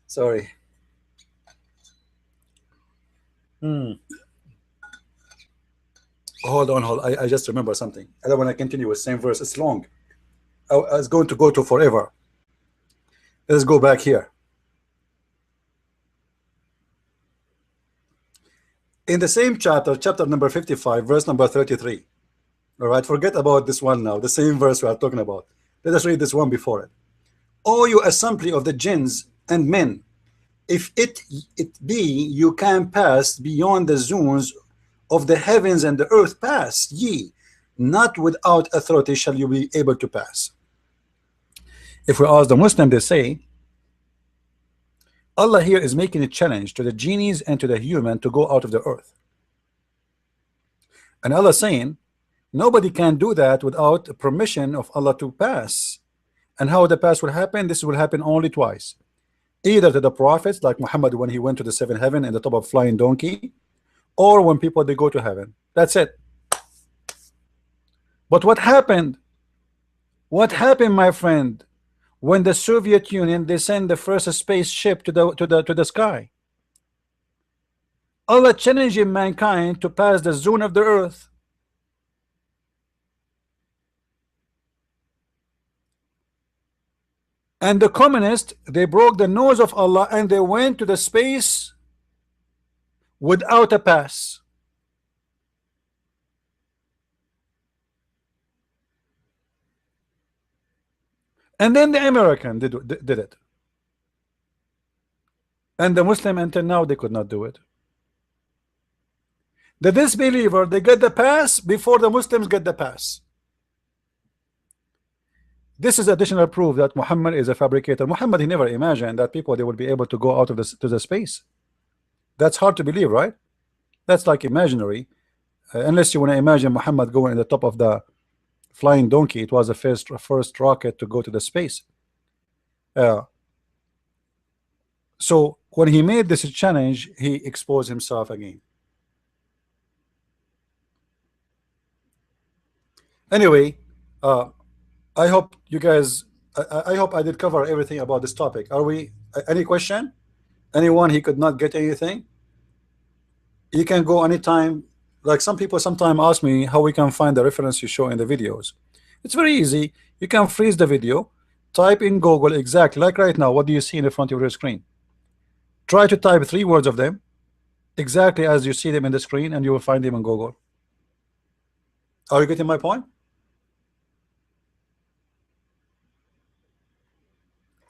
sorry. Hold on, hold. I just remember something. I don't want to continue with same verse. It's long. I was going to go to forever. Let's go back here. In the same chapter, chapter number 55, verse number 33. All right, forget about this one now. The same verse we are talking about. Let us read this one before it. O you assembly of the jinns and men, if it be you can pass beyond the zones of the heavens and the earth, pass ye, not without authority shall you be able to pass. If we ask the Muslim, they say Allah here is making a challenge to the genies and to the human to go out of the earth. And Allah saying nobody can do that without permission of Allah to pass. And how the pass will happen? This will happen only twice. Either to the prophets, like Muhammad when he went to the seventh heaven in the top of flying donkey, or when people they go to heaven. That's it. But what happened? What happened, my friend, when the Soviet Union they sent the first spaceship to the sky? Allah challenging mankind to pass the zone of the earth. And the communists, they broke the nose of Allah and they went to the space without a pass. And then the American did it. And the Muslim until now they could not do it. The disbeliever, they get the pass before the Muslims get the pass. This is additional proof that Muhammad is a fabricator. Muhammad, he never imagined that people they will be able to go out of to the space. That's hard to believe, right? That's like imaginary. Unless you want to imagine Muhammad going in the top of the flying donkey. It was the first rocket to go to the space. So when he made this challenge, he exposed himself again. Anyway, I hope you guys, I hope I did cover everything about this topic. Are we, any question? Anyone he could not get anything? You can go anytime. Like some people sometimes ask me how we can find the reference you show in the videos. It's very easy. You can freeze the video, type in Google exactly like right now. What do you see in the front of your screen? Try to type 3 words of them exactly as you see them in the screen, and you will find them in Google. Are you getting my point?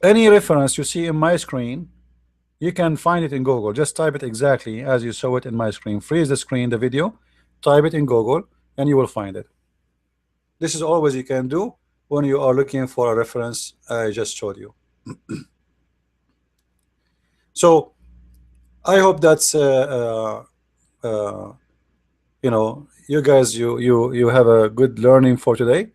Any reference you see in my screen, you can find it in Google. Just type it exactly as you saw it in my screen. Freeze the screen, the video, type it in Google, and you will find it. This is always you can do when you are looking for a reference I just showed you. So I hope that's you know, you guys you have a good learning for today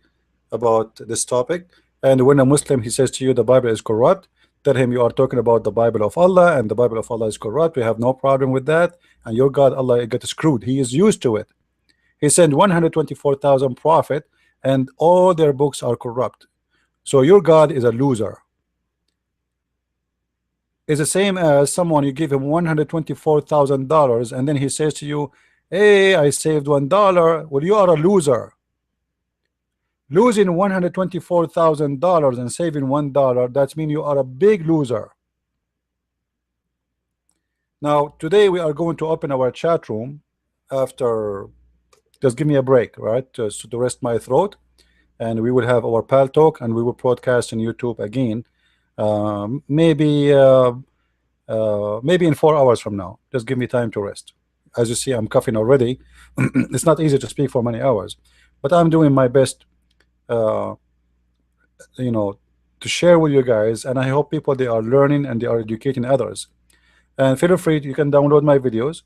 about this topic. And when a Muslim he says to you the Bible is corrupt, tell him you are talking about the Bible of Allah, and the Bible of Allah is corrupt. We have no problem with that. And your God Allah got screwed. He is used to it. He sent 124,000 prophets, and all their books are corrupt. So your God is a loser. It's the same as someone you give him $124,000, and then he says to you, "Hey, I saved $1." Well, you are a loser. Losing $124,000 and saving $1, that means you are a big loser. Now, today we are going to open our chat room after, just give me a break, right? To rest my throat. And we will have our pal talk and we will broadcast on YouTube again. Maybe in 4 hours from now. Just give me time to rest. As you see, I'm coughing already. It's not easy to speak for many hours, but I'm doing my best, uh, you know, to share with you guys. And I hope people they are learning and they are educating others. And feel free, you can download my videos.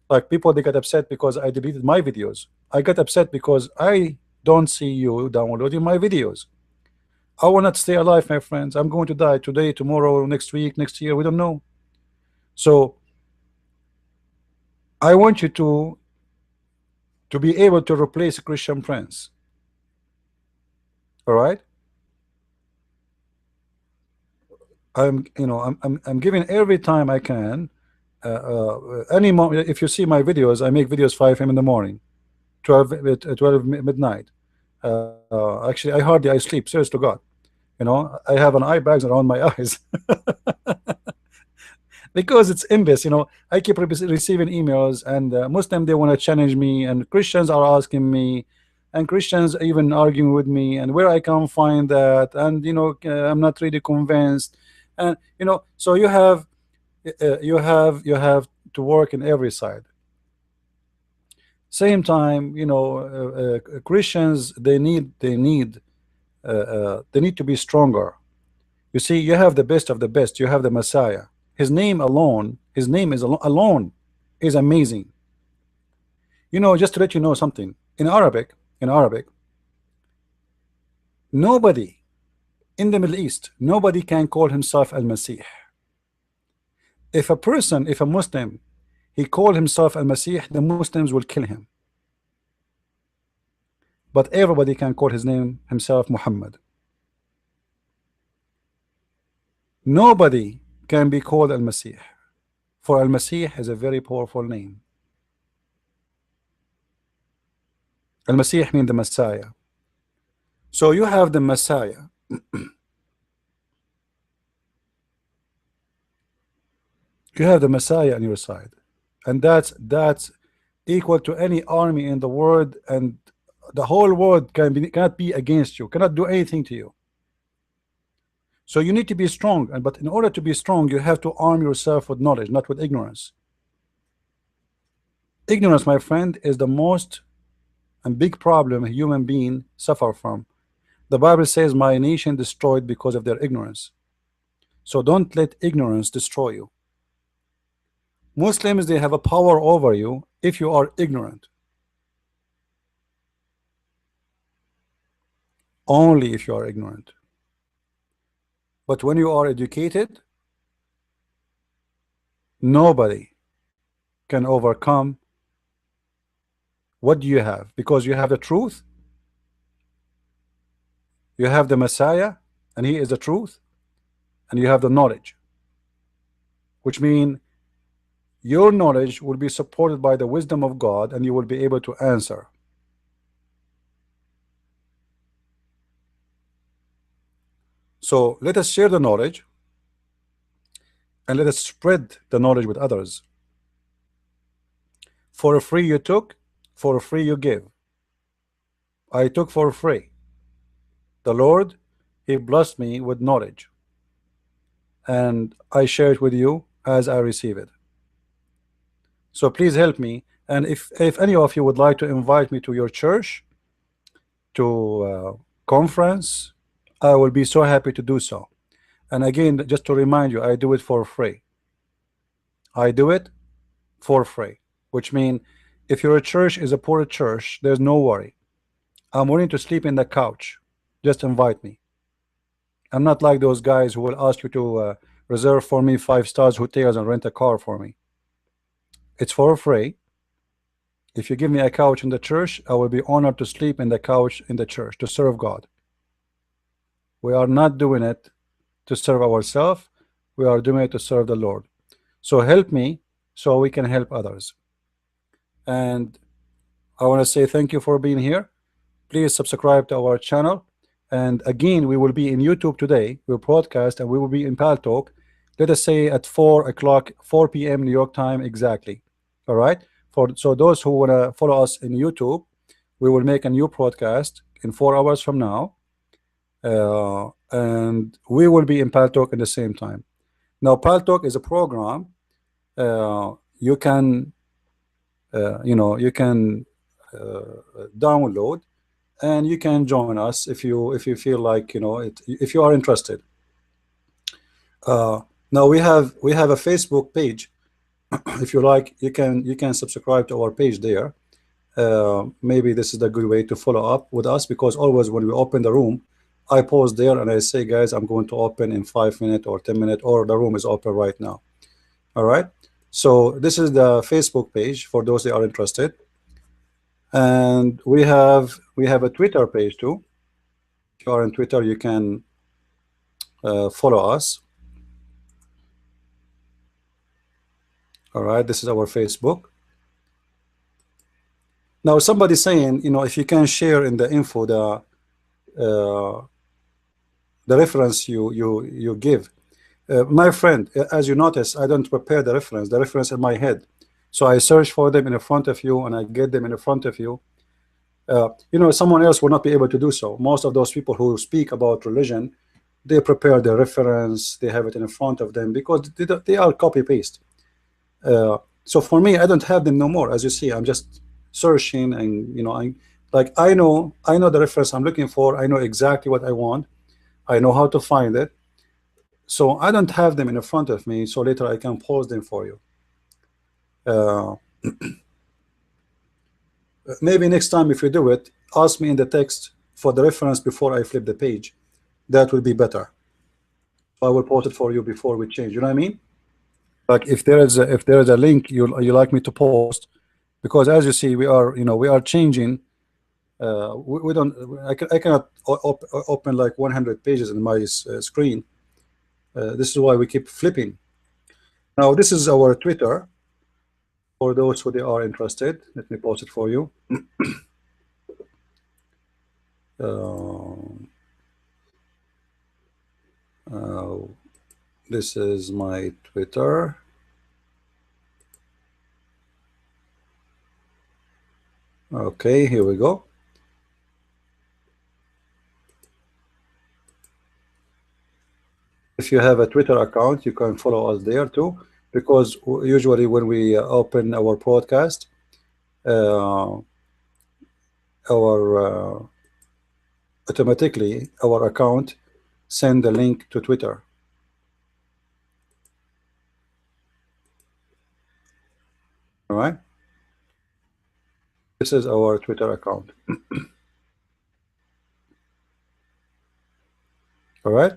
Like people, they get upset because I deleted my videos. I get upset because I don't see you downloading my videos. I will not stay alive, my friends. I'm going to die today, tomorrow, next week, next year. We don't know. So I want you to be able to replace Christian friends. All right. I'm giving every time I can. Any moment, if you see my videos, I make videos 5 a.m. in the morning, 12 midnight. Actually, I hardly I sleep. Serious to God. I have an eye bags around my eyes. Because it's endless. I keep receiving emails, and Muslim they want to challenge me, and Christians are asking me, and Christians even arguing with me, and where I can find that, and I'm not really convinced, and so you have to work in every side. Same time, Christians they need to be stronger. You see, you have the best of the best. You have the Messiah. His name alone, his name is alone is amazing. Just to let you know something, in Arabic, nobody in the Middle East, nobody can call himself Al-Masih. If a Muslim, he call himself Al-Masih, the Muslims will kill him. But everybody can call his name himself Muhammad. Nobody can be called Al-Masih, for Al-Masih is a very powerful name. Al-Masih means the Messiah. So you have the Messiah. You have the Messiah on your side, and that's equal to any army in the world, and the whole world cannot be against you, cannot do anything to you. So you need to be strong, but in order to be strong, you have to arm yourself with knowledge, not with ignorance. Ignorance, my friend, is the most and big problem a human being suffer from. The Bible says, my nation destroyed because of their ignorance. So don't let ignorance destroy you. Muslims, they have a power over you if you are ignorant. Only if you are ignorant. But when you are educated, nobody can overcome. What do you have? Because you have the truth. You have the Messiah, and he is the truth, and you have the knowledge, which means your knowledge will be supported by the wisdom of God, and you will be able to answer. So let us share the knowledge, and let us spread the knowledge with others. For free you took, for free you give. I took for free. The Lord, he blessed me with knowledge, and I share it with you as I receive it. So please help me, and if any of you would like to invite me to your church, to conference, I will be so happy to do so. And again, just to remind you, I do it for free. I do it for free, which means if your church is a poor church, there's no worry. I'm willing to sleep in the couch. Just invite me. I'm not like those guys who will ask you to reserve for me 5 stars hotels and rent a car for me. It's for free. If you give me a couch in the church, I will be honored to sleep in the couch in the church to serve God. We are not doing it to serve ourselves. We are doing it to serve the Lord. So help me so we can help others. And I want to say thank you for being here. please subscribe to our channel. And again, we will be in YouTube today. We'll broadcast and we will be in Pal Talk. Let us say at 4 o'clock, 4 p.m. New York time exactly. All right. So those who want to follow us in YouTube, we will make a new broadcast in 4 hours from now, and we will be in Pal Talk at the same time. Now, Pal Talk is a program you can you can download, and you can join us if you feel like if you are interested. Now we have a Facebook page. If you like, you can subscribe to our page there. Maybe this is a good way to follow up with us, because always when we open the room, I pause there and I say, guys, I'm going to open in 5 minutes or 10 minutes, or the room is open right now. All right. So this is the Facebook page for those that are interested, and we have a Twitter page too. If you are on Twitter, you can follow us. All right. This is our Facebook. Now somebody saying, if you can share in the info uh, the reference you give. My friend, as you notice, I don't prepare the reference in my head. So I search for them in front of you, and I get them in front of you. Someone else will not be able to do so. Most of those people who speak about religion, they prepare the reference, they have it in front of them, because they are copy paste. So for me, I don't have them no more. As you see, I'm just searching, and I know the reference I'm looking for. I know exactly what I want. I know how to find it. So I don't have them in front of me, so later I can pause them for you. Maybe next time, if you do it, ask me in the text for the reference before I flip the page. That will be better. I will post it for you before we change. You know what I mean? Like if there is a link you like me to post, because as you see, we are changing. We don't. I cannot open like 100 pages in my screen. This is why we keep flipping. Now this is our Twitter. For those who they are interested, let me post it for you. Uh, this is my Twitter. Okay, here we go. If you have a Twitter account, you can follow us there too, because usually when we open our podcast, our automatically our account send the link to Twitter. All right. This is our Twitter account. All right.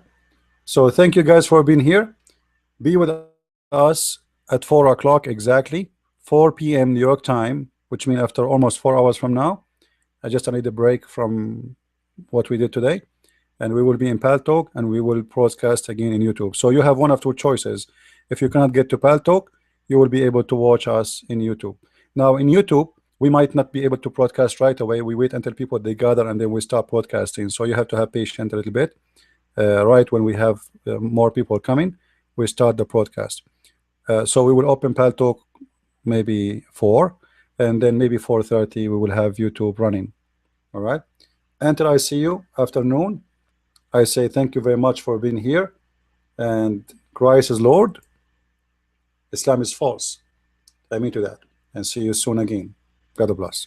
So thank you guys for being here. Be with us at 4 o'clock exactly, 4 p.m. New York time, which means after almost 4 hours from now. I just need a break from what we did today, and we will be in Pal Talk, and we will broadcast again in YouTube. So you have one of two choices. If you cannot get to Pal Talk, you will be able to watch us in YouTube. Now in YouTube, we might not be able to broadcast right away. We wait until people they gather, and then we start broadcasting. So you have to have patience a little bit. Right when we have more people coming, we start the broadcast. So we will open Pal Talk maybe 4, and then maybe 4:30 we will have YouTube running. All right. Until I see you afternoon, I say thank you very much for being here, and Christ is Lord, Islam is false. I mean to that, and see you soon again. God bless.